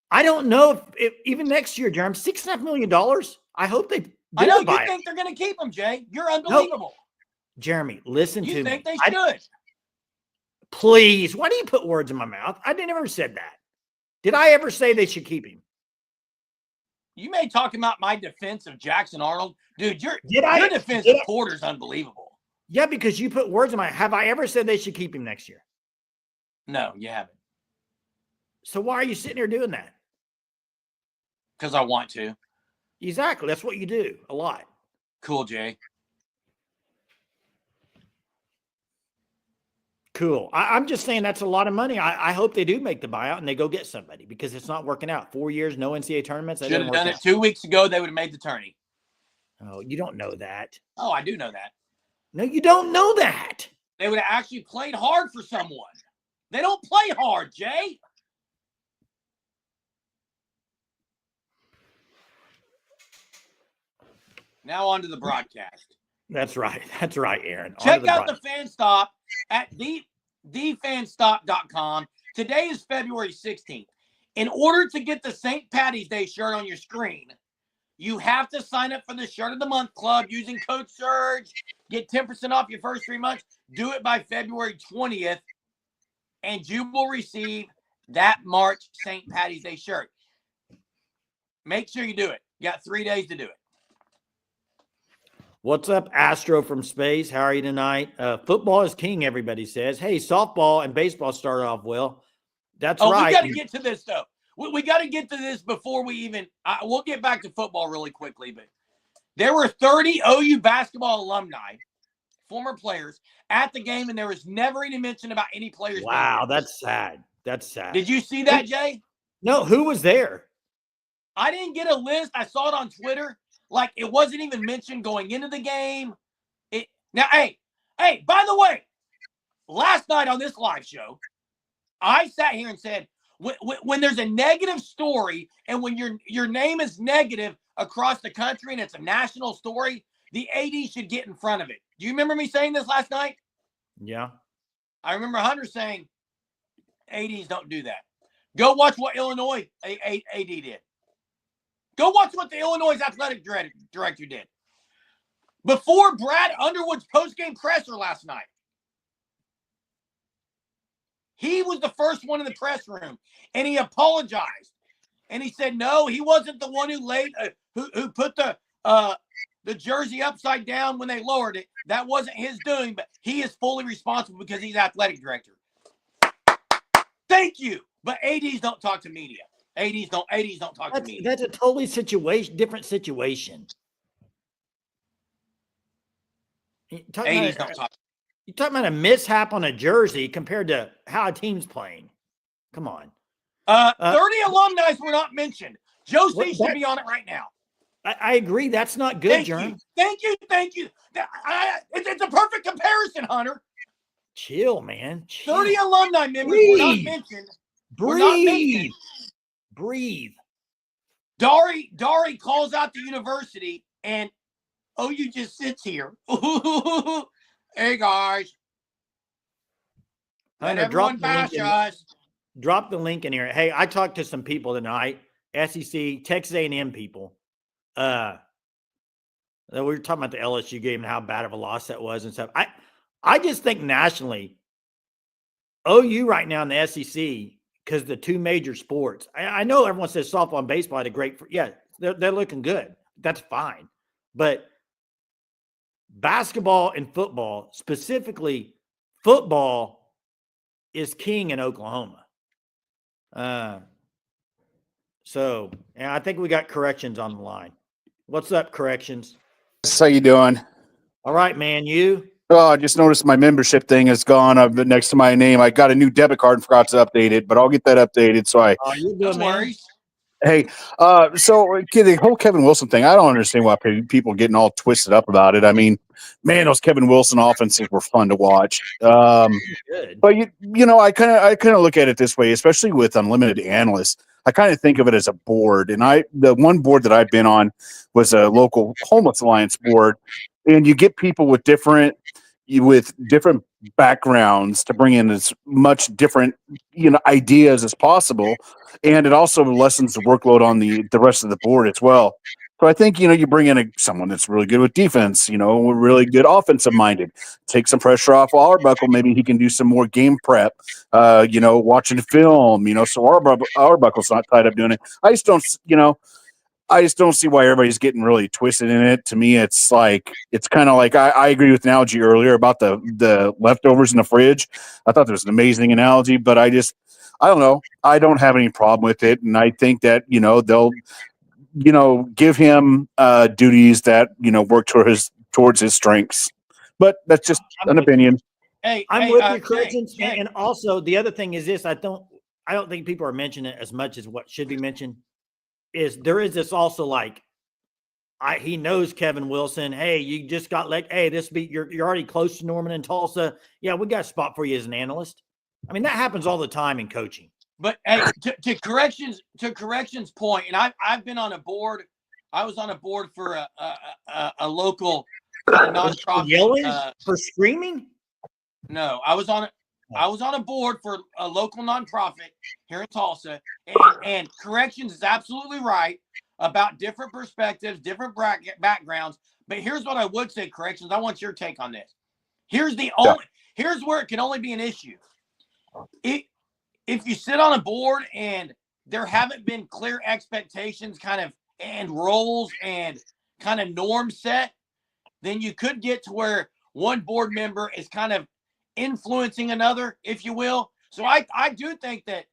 Speaker 3: I don't know if even next year, Jeremy, $6.5 million. I hope they.
Speaker 1: I know you think they're going to keep him, Jay. You're unbelievable.
Speaker 3: No. Jeremy, listen to me.
Speaker 1: You think they should?
Speaker 3: Please, why do you put words in my mouth? I never said that. Did I ever say they should keep him?
Speaker 1: You may talk about my defense of Jackson Arnold. Dude, your defense of Porter's unbelievable.
Speaker 3: Yeah, because you put words in my. Have I ever said they should keep him next year?
Speaker 1: No, you haven't.
Speaker 3: So why are you sitting here doing that?
Speaker 1: Because I want to.
Speaker 3: Exactly. That's what you do a lot.
Speaker 1: Cool, Jay.
Speaker 3: Cool. I'm just saying that's a lot of money. I hope they do make the buyout and they go get somebody because it's not working out. 4 years, no NCAA tournaments.
Speaker 1: Should have done it 2 weeks ago. They would have made the tourney.
Speaker 3: Oh, you don't know that.
Speaker 1: Oh, I do know that.
Speaker 3: No, you don't know that.
Speaker 1: They would have actually played hard for someone. They don't play hard, Jay. Now on to the broadcast.
Speaker 3: That's right. That's right, Aaron.
Speaker 1: Check out the Fan Stop at thefanstop.com. Today is February 16th. In order to get the St. Patty's Day shirt on your screen, you have to sign up for the Shirt of the Month Club using code SURGE. Get 10% off your first 3 months. Do it by February 20th, and you will receive that March St. Patty's Day shirt. Make sure you do it. You got 3 days to do it.
Speaker 3: What's up, Astro from space? How are you tonight? Football is king, everybody says. Hey, softball and baseball started off well. That's right.
Speaker 1: We got to get to this, though. We got to get to this before we even we'll get back to football really quickly. But there were 30 OU basketball alumni, former players, at the game, and there was never any mention about any players.
Speaker 3: Wow, that's sad. That's sad.
Speaker 1: Did you see that, Jay?
Speaker 3: No, who was there?
Speaker 1: I didn't get a list. I saw it on Twitter. Like, it wasn't even mentioned going into the game. Hey, by the way, last night on this live show, I sat here and said, when there's a negative story and when your name is negative across the country and it's a national story, the AD should get in front of it. Do you remember me saying this last night?
Speaker 3: Yeah.
Speaker 1: I remember Hunter saying, ADs don't do that. Go watch what Illinois AD did. Go watch what the Illinois athletic director did. Before Brad Underwood's postgame presser last night, he was the first one in the press room, and he apologized. And he said, no, he wasn't the one who put the jersey upside down when they lowered it. That wasn't his doing, but he is fully responsible because he's athletic director. Thank you. But ADs don't talk to media. ADs don't talk to media.
Speaker 3: That's a totally different situation.
Speaker 1: ADs don't talk.
Speaker 3: You're talking about a mishap on a jersey compared to how a team's playing. Come on.
Speaker 1: 30 alumni were not mentioned. Joe C should be on it right now.
Speaker 3: I agree. That's not good, Jerm.
Speaker 1: Thank you. It's a perfect comparison, Hunter.
Speaker 3: Chill, man. Chill.
Speaker 1: 30 alumni members were not mentioned.
Speaker 3: Breathe.
Speaker 1: Dari calls out the university, and OU just sits here. Hey, guys. Let everyone bash us.
Speaker 3: Drop the link in here. Hey, I talked to some people tonight, SEC, Texas A&M people. We were talking about the LSU game and how bad of a loss that was and stuff. I just think nationally, OU right now in the SEC, because the two major sports, I know everyone says softball and baseball had a great, they're looking good. That's fine. But basketball and football, specifically football, is king in Oklahoma. So, and I think we got Corrections on the line. What's up, Corrections?
Speaker 5: How you doing?
Speaker 3: All right, man. You?
Speaker 5: Oh, I just noticed my membership thing is gone up next to my name. I got a new debit card and forgot to update it, but I'll get that updated. So
Speaker 3: you're good, man.
Speaker 5: Hey, so the whole Kevin Wilson thing, I don't understand why people are getting all twisted up about it. I mean, man, those Kevin Wilson offenses were fun to watch. But I kind of look at it this way, especially with unlimited analysts. I kind of think of it as a board, and the one board that I've been on was a local homeless alliance board, and you get people with different backgrounds to bring in as much different ideas as possible, and it also lessens the workload on the rest of the board as well. So I think you bring in someone that's really good with defense, really good offensive minded, take some pressure off Arbuckle. Maybe he can do some more game prep, watching film, so Arbuckle's not tied up doing it. I just don't see why everybody's getting really twisted in it. To me, it's kind of like I agree with the analogy earlier about the leftovers in the fridge. I thought that was an amazing analogy, but I don't know. I don't have any problem with it, and I think that they'll give him duties that work towards his strengths. But that's just an opinion.
Speaker 3: I'm with you, Corrections, and also the other thing is this: I don't think people are mentioning it as much as what should be mentioned. There is this also he knows Kevin Wilson. Hey, you just got you're already close to Norman and Tulsa. Yeah, we got a spot for you as an analyst. I mean, that happens all the time in coaching.
Speaker 1: But hey, to Corrections point, and I've been on a board. I was on a board for a local nonprofit.
Speaker 3: Yelling for screaming?
Speaker 1: No, I was on a board for a local nonprofit here in Tulsa, and Corrections is absolutely right about different perspectives, different backgrounds. But here's what I would say, Corrections. I want your take on this. Here's where it can only be an issue. If you sit on a board and there haven't been clear expectations and roles and kind of norms set, then you could get to where one board member is kind of influencing another, if you will. So I do think that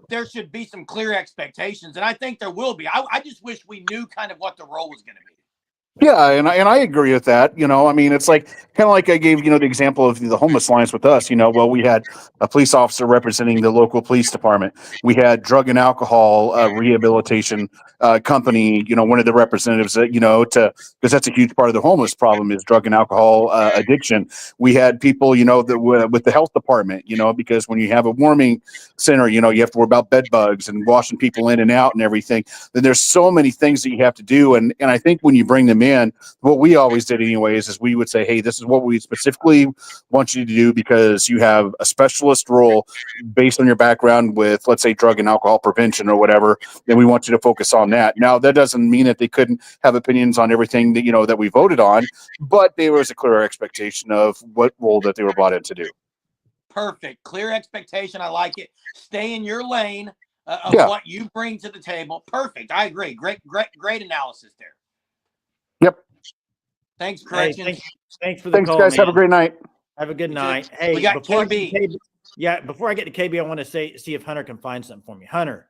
Speaker 1: there should be some clear expectations, and I think there will be. I just wish we knew kind of what the role was going to be.
Speaker 5: Yeah, and I agree with that. I mean, it's like kind of like I gave the example of the homeless alliance with us. Well, we had a police officer representing the local police department. We had drug and alcohol rehabilitation company. One of the representatives that to because that's a huge part of the homeless problem is drug and alcohol addiction. We had people that with the health department. Because when you have a warming center, you have to worry about bed bugs and washing people in and out and everything. Then there's so many things that you have to do, and I think when you bring them in, what we always did anyways is we would say, hey, this is what we specifically want you to do because you have a specialist role based on your background with, let's say, drug and alcohol prevention or whatever, then we want you to focus on that. Now, that doesn't mean that they couldn't have opinions on everything that that we voted on, but there was a clear expectation of what role that they were brought in to do.
Speaker 1: Perfect. Clear expectation. I like it. Stay in your lane of what you bring to the table. Perfect. I agree. Great analysis there.
Speaker 5: Yep.
Speaker 1: Thanks, Correction.
Speaker 3: Hey, thanks for the call,
Speaker 5: guys.
Speaker 3: man.
Speaker 5: Have a great night.
Speaker 3: Have a good night. Hey,
Speaker 1: we got
Speaker 3: before
Speaker 1: KB.
Speaker 3: Before I get to KB, I want to see if Hunter can find something for me. Hunter,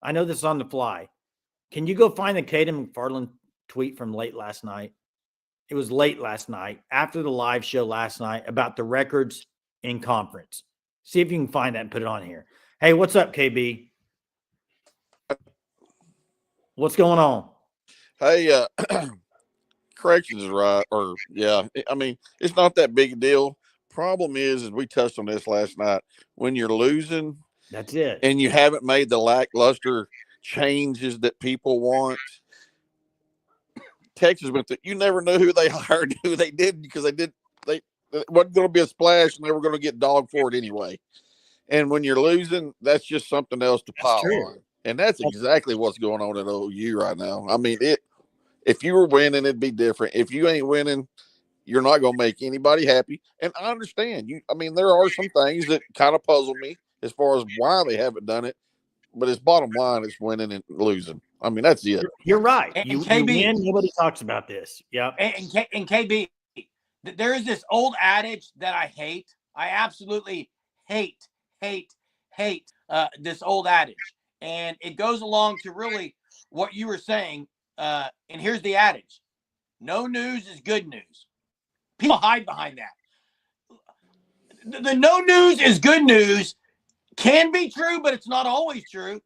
Speaker 3: I know this is on the fly. Can you go find the Caden McFarland tweet from late last night? It was late last night after the live show last night about the records in conference. See if you can find that and put it on here. Hey, what's up, KB? What's going on?
Speaker 6: Hey, corrections is right. I mean, it's not that big a deal. Problem is we touched on this last night. When you're losing,
Speaker 3: that's it,
Speaker 6: and you haven't made the lackluster changes that people want. Texas went through. You never know who they hired, who they did, because they wasn't going to be a splash, and they were going to get dogged for it anyway. And when you're losing, that's just something else to pile on. And that's exactly what's going on at OU right now. I mean, if you were winning, it'd be different. If you ain't winning, you're not going to make anybody happy. And I understand I mean, there are some things that kind of puzzle me as far as why they haven't done it. But its bottom line is winning and losing. I mean, that's it.
Speaker 3: You're right.
Speaker 1: And
Speaker 3: you
Speaker 1: KB,
Speaker 3: win, nobody talks about this. Yep.
Speaker 1: And KB, there is this old adage that I hate. I absolutely hate this old adage. And it goes along to really what you were saying. And here's the adage. No news is good news. People hide behind that. The no news is good news can be true, but it's not always true.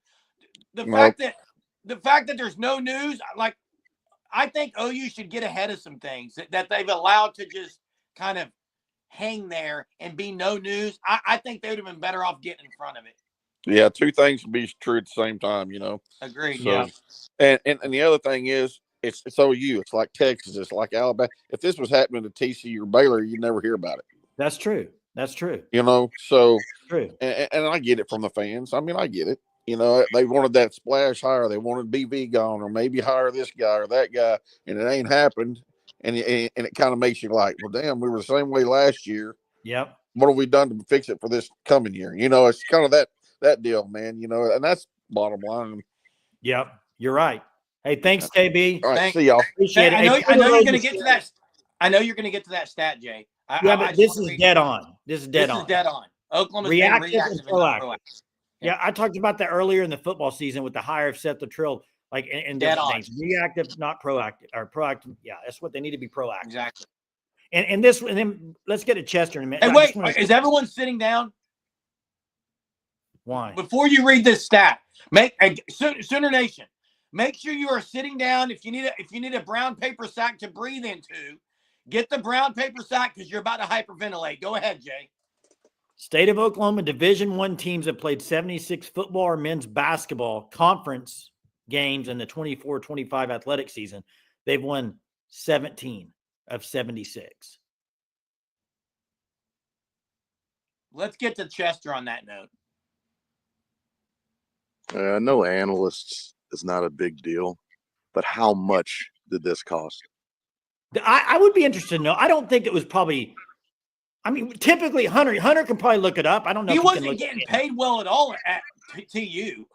Speaker 1: The fact that there's no news, like, I think OU should get ahead of some things that they've allowed to just kind of hang there and be no news. I think they would have been better off getting in front of it.
Speaker 6: Yeah, two things can be true at the same time,
Speaker 1: Agreed.
Speaker 6: So, yeah. And the other thing is, it's OU. It's like Texas. It's like Alabama. If this was happening to TCU or Baylor, you'd never hear about it.
Speaker 3: That's true. That's true.
Speaker 6: So
Speaker 3: true.
Speaker 6: And I get it from the fans. I mean, I get it. They wanted that splash hire. They wanted BV gone, or maybe hire this guy or that guy, and it ain't happened. And it kind of makes you like, well, damn, we were the same way last year.
Speaker 3: Yep.
Speaker 6: What have we done to fix it for this coming year? It's kind of that deal, man. And that's bottom line.
Speaker 3: Yep, you're right. Hey, thanks, KB.
Speaker 6: All right, see y'all.
Speaker 3: Appreciate it.
Speaker 1: I know you're going to get to that. I know you're going to get to that stat, Jay.
Speaker 3: But this is dead on. This is dead on.
Speaker 1: Oklahoma's
Speaker 3: reactive
Speaker 1: reactive
Speaker 3: and proactive. Yeah, I talked about that earlier in the football season with the hire of Seth Luttrell, like and different things. Reactive, not proactive, or proactive. Yeah, that's what they need to be proactive.
Speaker 1: Exactly.
Speaker 3: And then let's get to Chester in a minute.
Speaker 1: Hey, wait, is everyone sitting down?
Speaker 3: Why?
Speaker 1: Before you read this stat, Sooner Nation, make sure you are sitting down. If you need a brown paper sack to breathe into, get the brown paper sack because you're about to hyperventilate. Go ahead, Jay.
Speaker 3: State of Oklahoma Division I teams have played 76 football or men's basketball conference games in the 24-25 athletic season. They've won 17 of 76.
Speaker 1: Let's get to Chester on that note.
Speaker 7: No analysts is not a big deal, but how much did this cost?
Speaker 3: I would be interested to know. I don't think it was probably. I mean, typically Hunter can probably look it up. I don't know.
Speaker 1: He wasn't getting paid well at all at TU.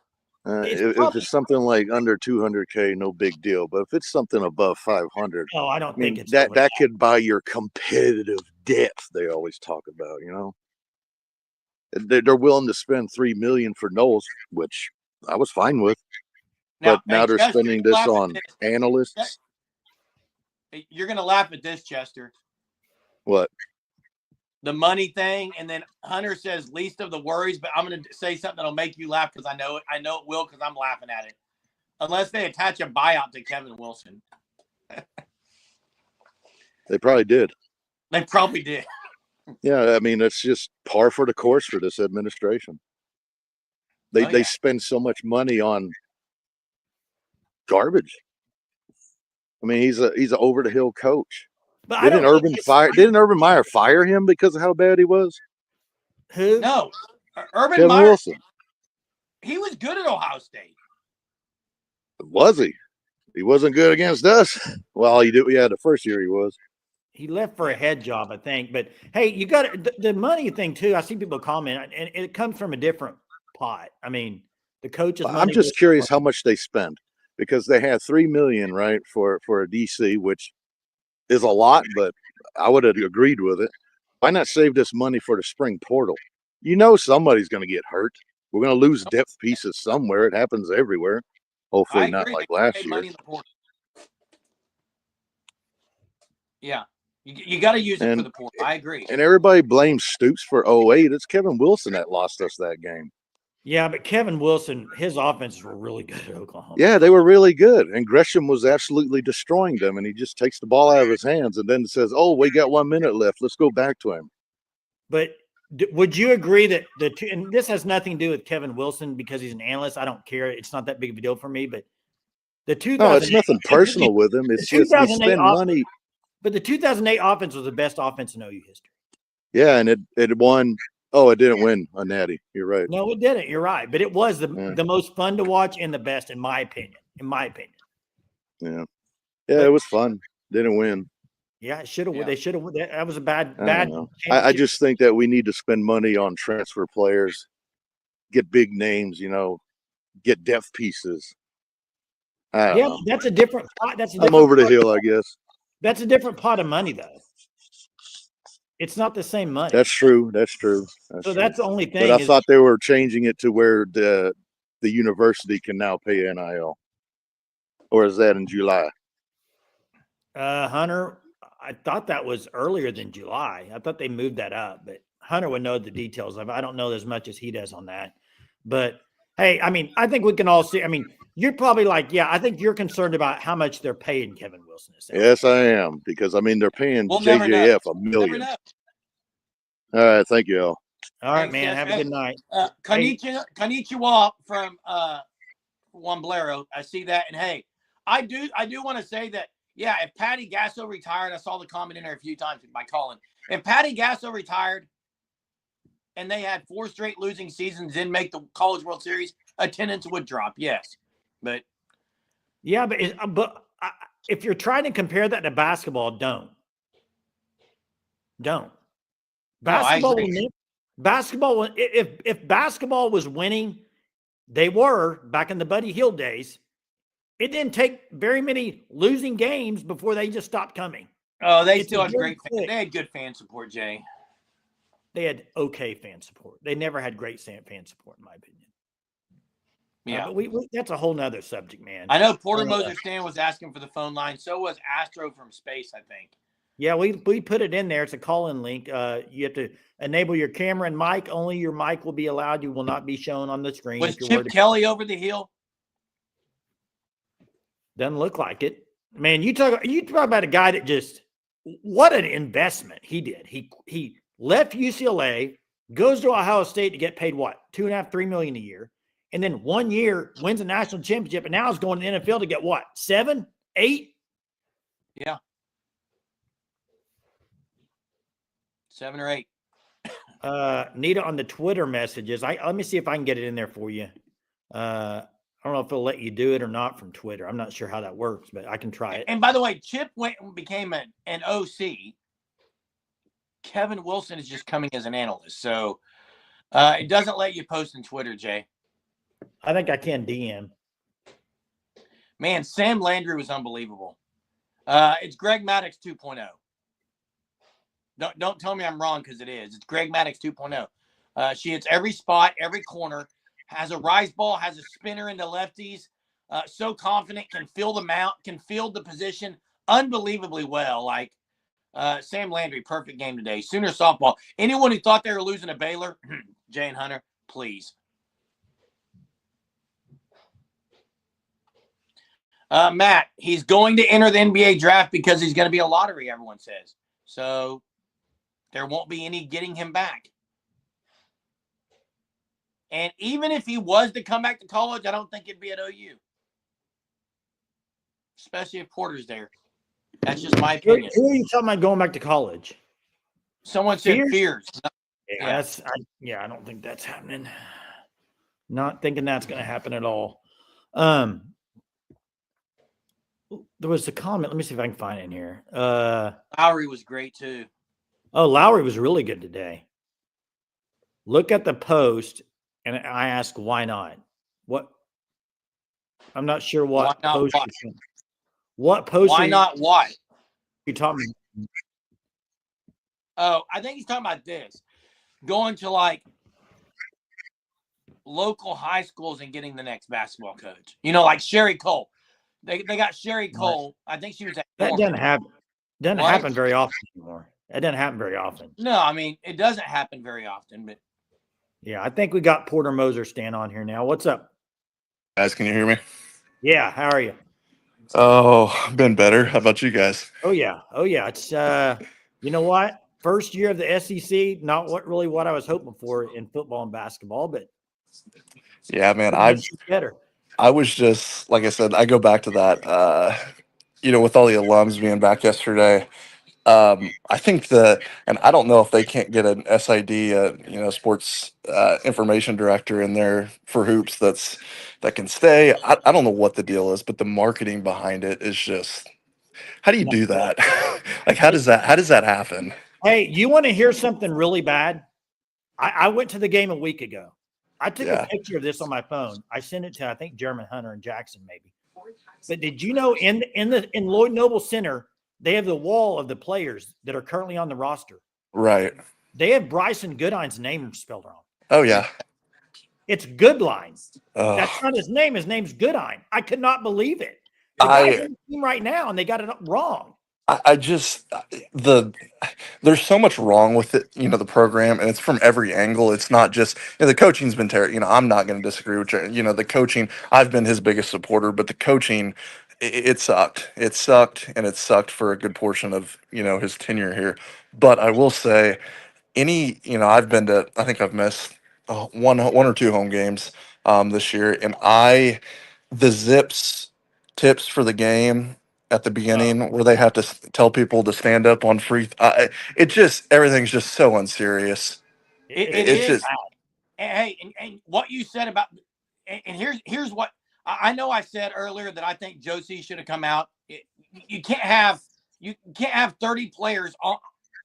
Speaker 7: If it's something like under 200K, no big deal. But if it's something above 500,
Speaker 3: I don't think it's
Speaker 7: that could buy your competitive depth. They always talk about, They're willing to spend $3 million for Knowles, which I was fine with. But now they're spending this on analysts.
Speaker 1: You're going to laugh at this, Chester.
Speaker 7: What?
Speaker 1: The money thing, and then Hunter says least of the worries, but I'm going to say something that'll make you laugh because I know it will because I'm laughing at it. Unless they attach a buyout to Kevin Wilson.
Speaker 7: They probably did.
Speaker 1: They probably did.
Speaker 7: Yeah, I mean, it's just par for the course for this administration. They spend so much money on garbage. I mean, he's an over the hill coach.
Speaker 3: But
Speaker 7: Didn't Urban Meyer fire him because of how bad he was?
Speaker 3: Who?
Speaker 1: No. Urban
Speaker 7: Kevin
Speaker 1: Meyer,
Speaker 7: Wilson.
Speaker 1: he was good at Ohio State.
Speaker 7: Was he? He wasn't good against us. Well, the first year he was.
Speaker 3: He left for a head job, I think. But hey, you got the money thing too. I see people comment, and it comes from a different pot. I mean, the coaches.
Speaker 7: I'm just curious how much they spend, because they had $3 million, right, for a DC, which is a lot, but I would have agreed with it. Why not save this money for the spring portal? You know somebody's going to get hurt. We're going to lose depth pieces somewhere. It happens everywhere. Hopefully not like last year.
Speaker 1: Yeah. You got to use it for the portal. I agree.
Speaker 7: And everybody blames Stoops for 08. It's Kevin Wilson that lost us that game.
Speaker 3: Yeah, but Kevin Wilson, his offenses were really good at Oklahoma.
Speaker 7: Yeah, they were really good. And Gresham was absolutely destroying them. And he just takes the ball out of his hands and then says, oh, we got 1 minute left. Let's go back to him.
Speaker 3: But would you agree that the two, and this has nothing to do with Kevin Wilson because he's an analyst. I don't care. It's not that big of a deal for me. But the 2008,
Speaker 7: no, it's nothing personal with him. It's just you spend money.
Speaker 3: But the 2008 offense was the best offense in OU history.
Speaker 7: Yeah, and it won. Oh, it didn't win a natty. You're right.
Speaker 3: No, it didn't. You're right. But it was the most fun to watch and the best, in my opinion.
Speaker 7: Yeah. Yeah, it was fun. Didn't win.
Speaker 3: Yeah, it should have. Yeah. They should have. That was a bad.
Speaker 7: I just think that we need to spend money on transfer players, get big names, get depth pieces.
Speaker 3: That's a different pot.
Speaker 7: I'm over the hill, I guess.
Speaker 3: That's a different pot of money, though. It's not the same money.
Speaker 7: That's true. That's the only thing. But I thought they were changing it to where the university can now pay NIL. Or is that in July?
Speaker 3: Hunter, I thought that was earlier than July. I thought they moved that up, but Hunter would know the details of it. I don't know as much as he does on that. But hey, I mean, I think we can all see. I mean, you're probably like, yeah, I think you're concerned about how much they're paying Kevin Wilson.
Speaker 7: Yes, I am, because I mean they're paying JJF $1 million. All right, thank you all.
Speaker 3: All right, man. Have a good night.
Speaker 1: Konnichiwa from Juan Blero. I see that, and hey, I do want to say that. Yeah, if Patty Gasso retired, I saw the comment in there a few times by Colin. If Patty Gasso retired and they had 4 straight losing seasons, didn't make the College World Series, attendance would drop. Yes, but
Speaker 3: if you're trying to compare that to basketball, don't. Basketball. Basketball. If basketball was winning, they were back in the Buddy Hield days. It didn't take very many losing games before they just stopped coming.
Speaker 1: Oh, they still had great. They had good fan support, Jay.
Speaker 3: They had okay fan support. They never had great fan support, in my opinion.
Speaker 1: Yeah,
Speaker 3: but that's a whole nother subject, man.
Speaker 1: I know Porter Moser Stan was asking for the phone line. So was Astro from Space, I think.
Speaker 3: Yeah, we put it in there. It's a call-in link. You have to enable your camera and mic. Only your mic will be allowed. You will not be shown on the screen.
Speaker 1: Was Chip Kelly over the hill?
Speaker 3: Doesn't look like it. Man, you talk about a guy that just, what an investment he did. He left UCLA, goes to Ohio State to get paid what? $2.5, $3 million a year. And then 1 year wins a national championship. And now is going to the NFL to get what? 7, 8?
Speaker 1: Yeah. 7 or 8.
Speaker 3: Nita on the Twitter messages. Let me see if I can get it in there for you. I don't know if it'll let you do it or not from Twitter. I'm not sure how that works, but I can try it.
Speaker 1: And by the way, Chip went and became an OC. Kevin Wilson is just coming as an analyst. So it doesn't let you post on Twitter, Jay.
Speaker 3: I think I can DM.
Speaker 1: Man, Sam Landry was unbelievable. It's Greg Maddux 2.0. Don't tell me I'm wrong, because it is. It's Greg Maddux 2.0. She hits every spot, every corner. Has a rise ball, has a spinner into lefties, so confident, can feel the mount, can field the position, unbelievably well. Like Sam Landry, perfect game today. Sooner softball. Anyone who thought they were losing to Baylor, Jay and Hunter, please. Matt, he's going to enter the NBA draft because he's going to be a lottery, everyone says. So there won't be any getting him back. And even if he was to come back to college, I don't think it'd be at OU. Especially if Porter's there. That's just my opinion.
Speaker 3: Who are you talking about going back to college?
Speaker 1: Someone said Fears.
Speaker 3: Yeah, I don't think that's happening. Not thinking that's going to happen at all. There was a comment. Let me see if I can find it in here.
Speaker 1: Lowry was great too.
Speaker 3: Oh, Lowry was really good today. Look at the post, and I ask why not. What? I'm not sure what post. What post?
Speaker 1: Why not? What?
Speaker 3: You talking?
Speaker 1: Oh, I think he's talking about this. Going to like local high schools and getting the next basketball coach. You know, like Sherry Cole. They got Sherry Cole. I think she was at
Speaker 3: that doesn't happen. Doesn't happen very often anymore. It doesn't happen very often.
Speaker 1: No, I mean it doesn't happen very often, but
Speaker 3: yeah, I think we got Porter Moser stand on here now. What's up,
Speaker 8: guys? Can you hear me?
Speaker 3: Yeah, how are you?
Speaker 8: Oh, been better. How about you guys?
Speaker 3: Oh yeah. It's you know what? First year of the SEC, not what I was hoping for in football and basketball, but
Speaker 8: yeah, man,
Speaker 3: better.
Speaker 8: I was just like I said, I go back to that. With all the alums being back yesterday, I think and I don't know if they can't get an SID, sports information director in there for hoops that can stay. I don't know what the deal is, but the marketing behind it is just. How do you do that? Like, how does that happen?
Speaker 3: Hey, you want to hear something really bad? I went to the game a week ago. I took a picture of this on my phone. I sent it to, I think, German Hunter and Jackson, maybe. But did you know in Lloyd Noble Center, they have the wall of the players that are currently on the roster.
Speaker 8: Right.
Speaker 3: They have Bryson Goodine's name spelled wrong.
Speaker 8: Oh, yeah.
Speaker 3: It's Goodline. That's not his name. His name's Goodine. I could not believe it. The guy's on the team right now, and they got it wrong.
Speaker 8: There's so much wrong with it, the program, and it's from every angle. It's not just, the coaching's been terrible. I'm not going to disagree with you. The coaching, I've been his biggest supporter, but the coaching, it sucked. It sucked, and it sucked for a good portion of, his tenure here. But I will say, I've been to, I think I've missed one or two home games this year, and the Zips tips for the game at the beginning where they have to tell people to stand up on free. Everything's just so unserious.
Speaker 1: It's just. Hey, and what you said about, and here's what I know. I said earlier that I think Josie should have come out. You can't have 30 players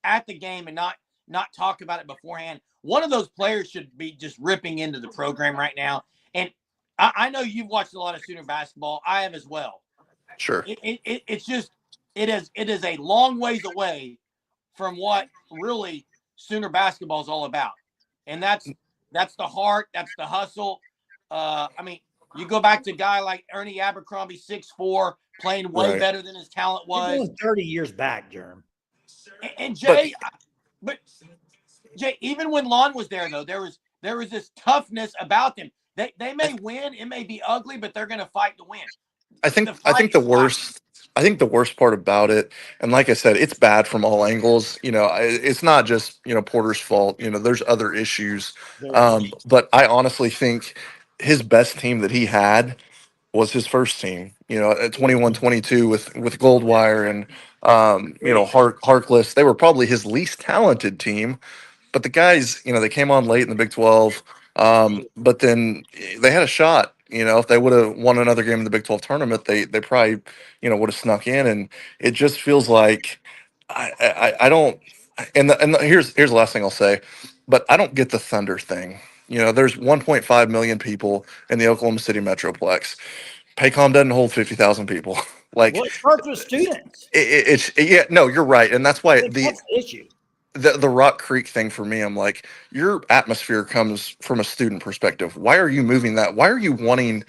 Speaker 1: at the game and not talk about it beforehand. One of those players should be just ripping into the program right now. And I know you've watched a lot of Sooner basketball. I have as well.
Speaker 8: Sure.
Speaker 1: It's just it is a long ways away from what really Sooner basketball is all about, and that's the heart, that's the hustle. I mean, you go back to a guy like Ernie Abercrombie, 6'4", playing way better than his talent was.
Speaker 3: You're going 30 years back, Jerm.
Speaker 1: And Jay, but Jay, even when Lon was there, though, there was this toughness about them. They may win, it may be ugly, but they're going to fight to win.
Speaker 8: I think the worst part about it, and like I said, it's bad from all angles. It's not just Porter's fault. There's other issues. But I honestly think his best team that he had was his first team. At 21-22 with Goldwire and Harkless, they were probably his least talented team. But the guys, they came on late in the Big 12. But then they had a shot. If they would have won another game in the Big 12 tournament, they probably, would have snuck in. And it just feels like I don't. And here's the last thing I'll say, but I don't get the Thunder thing. There's 1.5 million people in the Oklahoma City Metroplex. Paycom doesn't hold 50,000 people. Like,
Speaker 3: well, it starts with students.
Speaker 8: No, you're right, and that's why
Speaker 3: that's the issue.
Speaker 8: The Rock Creek thing for me, I'm like, your atmosphere comes from a student perspective. Why are you moving that? Why are you wanting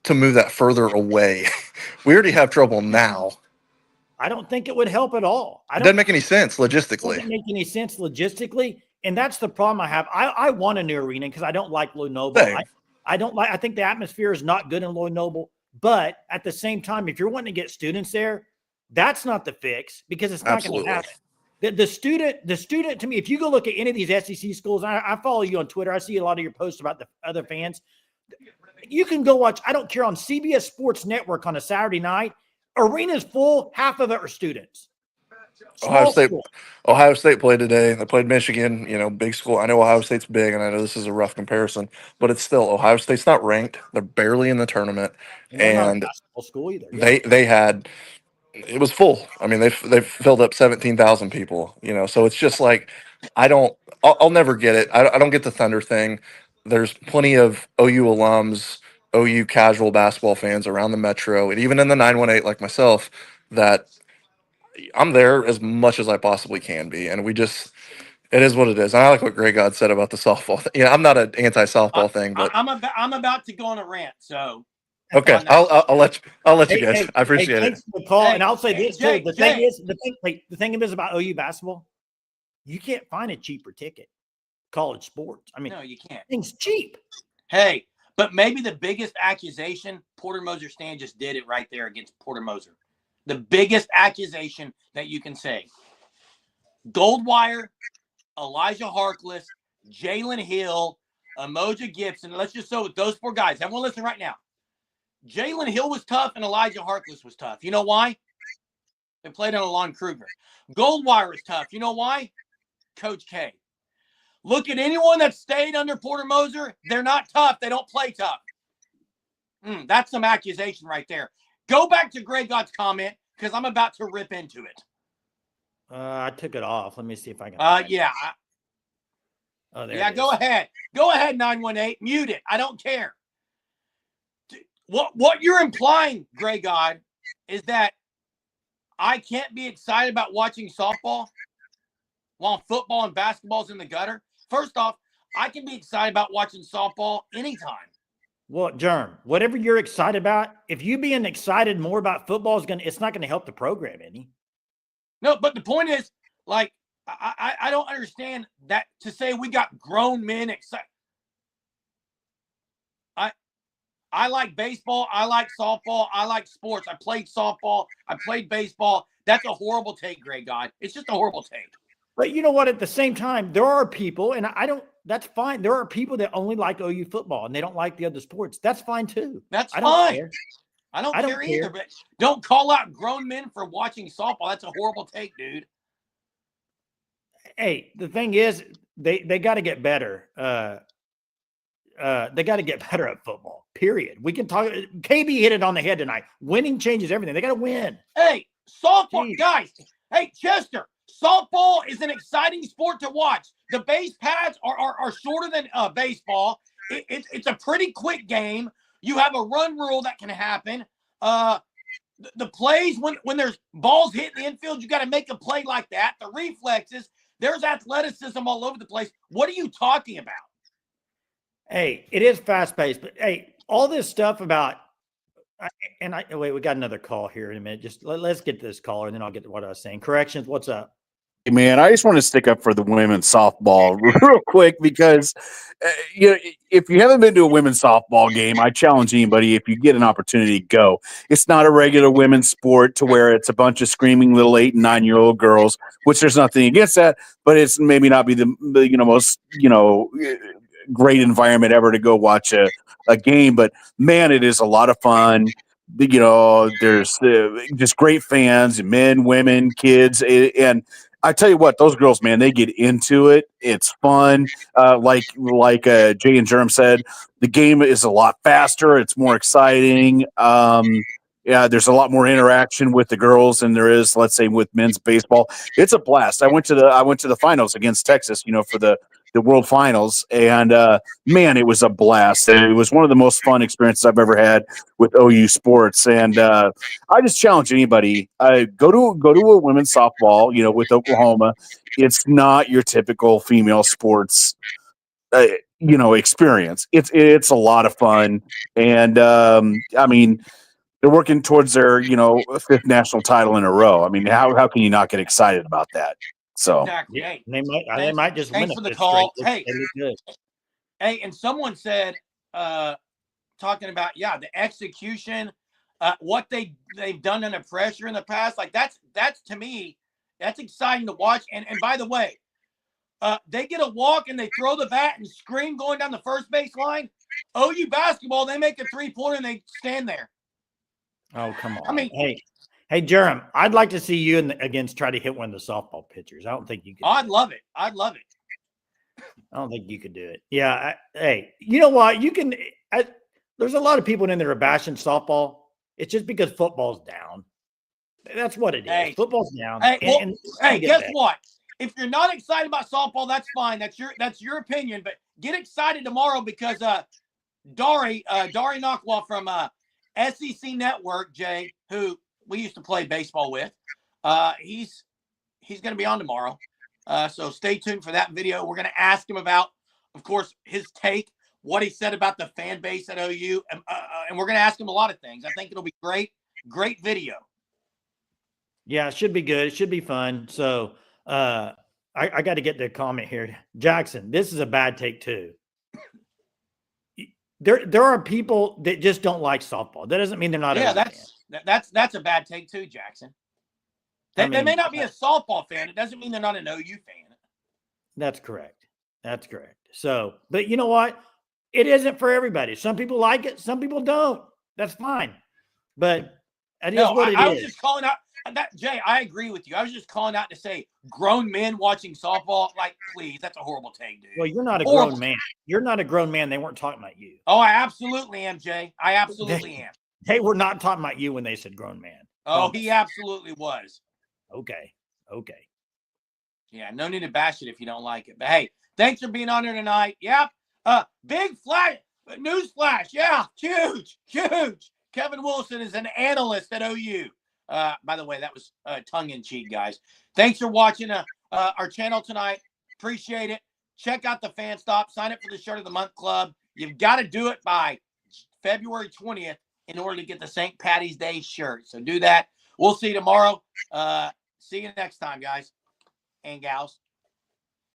Speaker 8: to move that further away? We already have trouble now.
Speaker 3: I don't think it would help at all.
Speaker 8: It doesn't make any sense
Speaker 3: It
Speaker 8: logistically.
Speaker 3: doesn't make any sense logistically. And that's the problem I have. I want a new arena because I don't like Lloyd Noble.
Speaker 8: Same.
Speaker 3: I think the atmosphere is not good in Lloyd Noble. But at the same time, if you're wanting to get students there, that's not the fix because it's not going to happen. The student to me, if you go look at any of these SEC schools, I follow you on Twitter. I see a lot of your posts about the other fans. You can go watch, I don't care, on CBS Sports Network on a Saturday night. Arena's full, half of it are students.
Speaker 8: Ohio State played today. They played Michigan, big school. I know Ohio State's big, and I know this is a rough comparison, but it's still Ohio State's not ranked. They're barely in the tournament,
Speaker 3: They're not a
Speaker 8: and
Speaker 3: basketball school either. Yeah.
Speaker 8: they had it was full. I mean, they filled up 17,000 people. So it's just like I'll never get it. I don't get the Thunder thing. There's plenty of OU alums, OU casual basketball fans around the metro, and even in the 918 like myself that. I'm there as much as I possibly can be, and it is what it is. And I like what Greg God said about the softball thing. I'm not an anti-softball thing, but
Speaker 1: I'm about to go on a rant. So
Speaker 8: okay, I'll let you guys. I appreciate
Speaker 3: thanks
Speaker 8: it.
Speaker 3: for the call, and I'll say this
Speaker 1: Jake,
Speaker 3: too. The thing is about OU basketball, you can't find a cheaper ticket. College sports. I mean,
Speaker 1: no, you can't.
Speaker 3: Things cheap.
Speaker 1: Hey, but maybe the biggest accusation, Porter Moser Stan just did it right there against Porter Moser. The biggest accusation that you can say. Goldwire, Elijah Harkless, Jalen Hill, Umoja Gibson. Let's just go with those four guys. Everyone listen right now. Jalen Hill was tough and Elijah Harkless was tough. You know why? They played on Alon Kruger. Goldwire was tough. You know why? Coach K. Look at anyone that stayed under Porter Moser. They're not tough. They don't play tough. That's some accusation right there. Go back to Greg Gott's comment because I'm about to rip into it.
Speaker 3: I took it off. Let me see if I can.
Speaker 1: Yeah. Go ahead. Go ahead, 918. Mute it. I don't care. What you're implying, Greg God, is that I can't be excited about watching softball while football and basketball's in the gutter. First off, I can be excited about watching softball anytime.
Speaker 3: Well, Germ, whatever you're excited about, if you being excited more about football it's not going to help the program any.
Speaker 1: No, but the point is, like, I don't understand that to say we got grown men excited. I like baseball. I like softball. I like sports. I played softball. I played baseball. That's a horrible take, Greg God. It's just a horrible take.
Speaker 3: But you know what? At the same time, there are people, and that's fine. There are people that only like OU football and they don't like the other sports. That's fine too.
Speaker 1: That's fine. I don't care either, but don't call out grown men for watching softball. That's a horrible take, dude.
Speaker 3: Hey, the thing is, they got to get better. They got to get better at football, period. We can talk. KB hit it on the head tonight. Winning changes everything. They got to win.
Speaker 1: Hey, softball, guys. Hey, Chester, softball is an exciting sport to watch. The base pads are shorter than baseball. It's a pretty quick game. You have a run rule that can happen. The plays, when there's balls hitting the infield, you got to make a play like that. The reflexes, there's athleticism all over the place. What are you talking about?
Speaker 3: Hey, it is fast-paced, but hey, all this stuff about wait, we got another call here in a minute. Just let's get to this caller, and then I'll get to what I was saying. Corrections, what's up?
Speaker 5: Hey, man, I just want to stick up for the women's softball real quick because, if you haven't been to a women's softball game, I challenge anybody, if you get an opportunity, go. It's not a regular women's sport to where it's a bunch of screaming little 8 and 9-year-old girls, which there's nothing against that, but it's maybe not be the most, great environment ever to go watch a game. But, man, it is a lot of fun. There's just great fans, men, women, kids, and I tell you what, those girls, man, they get into it. It's fun. Like Jay and Germ said, the game is a lot faster. It's more exciting. There's a lot more interaction with the girls than there is, let's say, with men's baseball. It's a blast. I went to the finals against Texas, for the World Finals, and man, it was a blast. It was one of the most fun experiences I've ever had with OU sports. And I just challenge anybody: go to a women's softball. With Oklahoma, it's not your typical female sports. Experience. It's a lot of fun, and They're working towards their, fifth national title in a row. I mean, how can you not get excited about that? So
Speaker 1: Exactly.
Speaker 3: Yeah,
Speaker 1: Hey,
Speaker 3: they
Speaker 1: thanks,
Speaker 3: might just win
Speaker 1: thanks
Speaker 3: a
Speaker 1: for the
Speaker 3: fifth
Speaker 1: call.
Speaker 3: straight.
Speaker 1: Hey,
Speaker 3: They look good.
Speaker 1: hey, and someone said, talking about the execution, what they've done under pressure in the past. Like that's to me, that's exciting to watch. And by the way, they get a walk and they throw the bat and scream going down the first base line. OU basketball, they make a 3-pointer and they stand there.
Speaker 3: Oh, come on.
Speaker 1: I mean,
Speaker 3: hey, Jerem, I'd like to see you against try to hit one of the softball pitchers. I don't think you could.
Speaker 1: I'd love it. I'd love it.
Speaker 3: I don't think you could do it. Yeah. Hey, you know what? You can. There's a lot of people in there bashing softball. It's just because football's down. That's what it is.
Speaker 1: Hey,
Speaker 3: football's down.
Speaker 1: Hey, hey, guess
Speaker 3: back.
Speaker 1: what? If you're not excited about softball, that's fine. That's your opinion. But get excited tomorrow because Dari Nakwa from SEC Network, Jay, who we used to play baseball with, he's going to be on tomorrow. So stay tuned for that video. We're going to ask him about, of course, his take, what he said about the fan base at OU, and we're going to ask him a lot of things. I think it'll be great video.
Speaker 3: Yeah, it should be good. It should be fun. So I got to get the comment here. Jackson, this is a bad take too. There are people that just don't like softball. That doesn't mean they're not.
Speaker 1: Yeah, that's a bad take too, Jackson. They may not be a softball fan. It doesn't mean they're not an OU fan.
Speaker 3: That's correct. That's correct. So, but you know what? It isn't for everybody. Some people like it. Some people don't. That's fine. But it is what it is.
Speaker 1: I was just calling out that, Jay. I agree with you. I was just calling out to say grown men watching softball. Like, please, that's a horrible take, dude.
Speaker 3: Well, you're not a grown man. You're not a grown man. They weren't talking about you.
Speaker 1: Oh, I absolutely am, Jay. I absolutely am.
Speaker 3: They were not talking about you when they said grown man.
Speaker 1: Oh, he absolutely was.
Speaker 3: Okay.
Speaker 1: Yeah, no need to bash it if you don't like it. But hey, thanks for being on here tonight. Yep. Big flash, news flash. Yeah, huge. Kevin Wilson is an analyst at OU. By the way, that was tongue in cheek, guys. Thanks for watching our channel tonight. Appreciate it. Check out the Fan Stop. Sign up for the Shirt of the Month Club. You've got to do it by February 20th in order to get the St. Patty's Day shirt. So do that. We'll see you tomorrow. See you next time, guys and gals.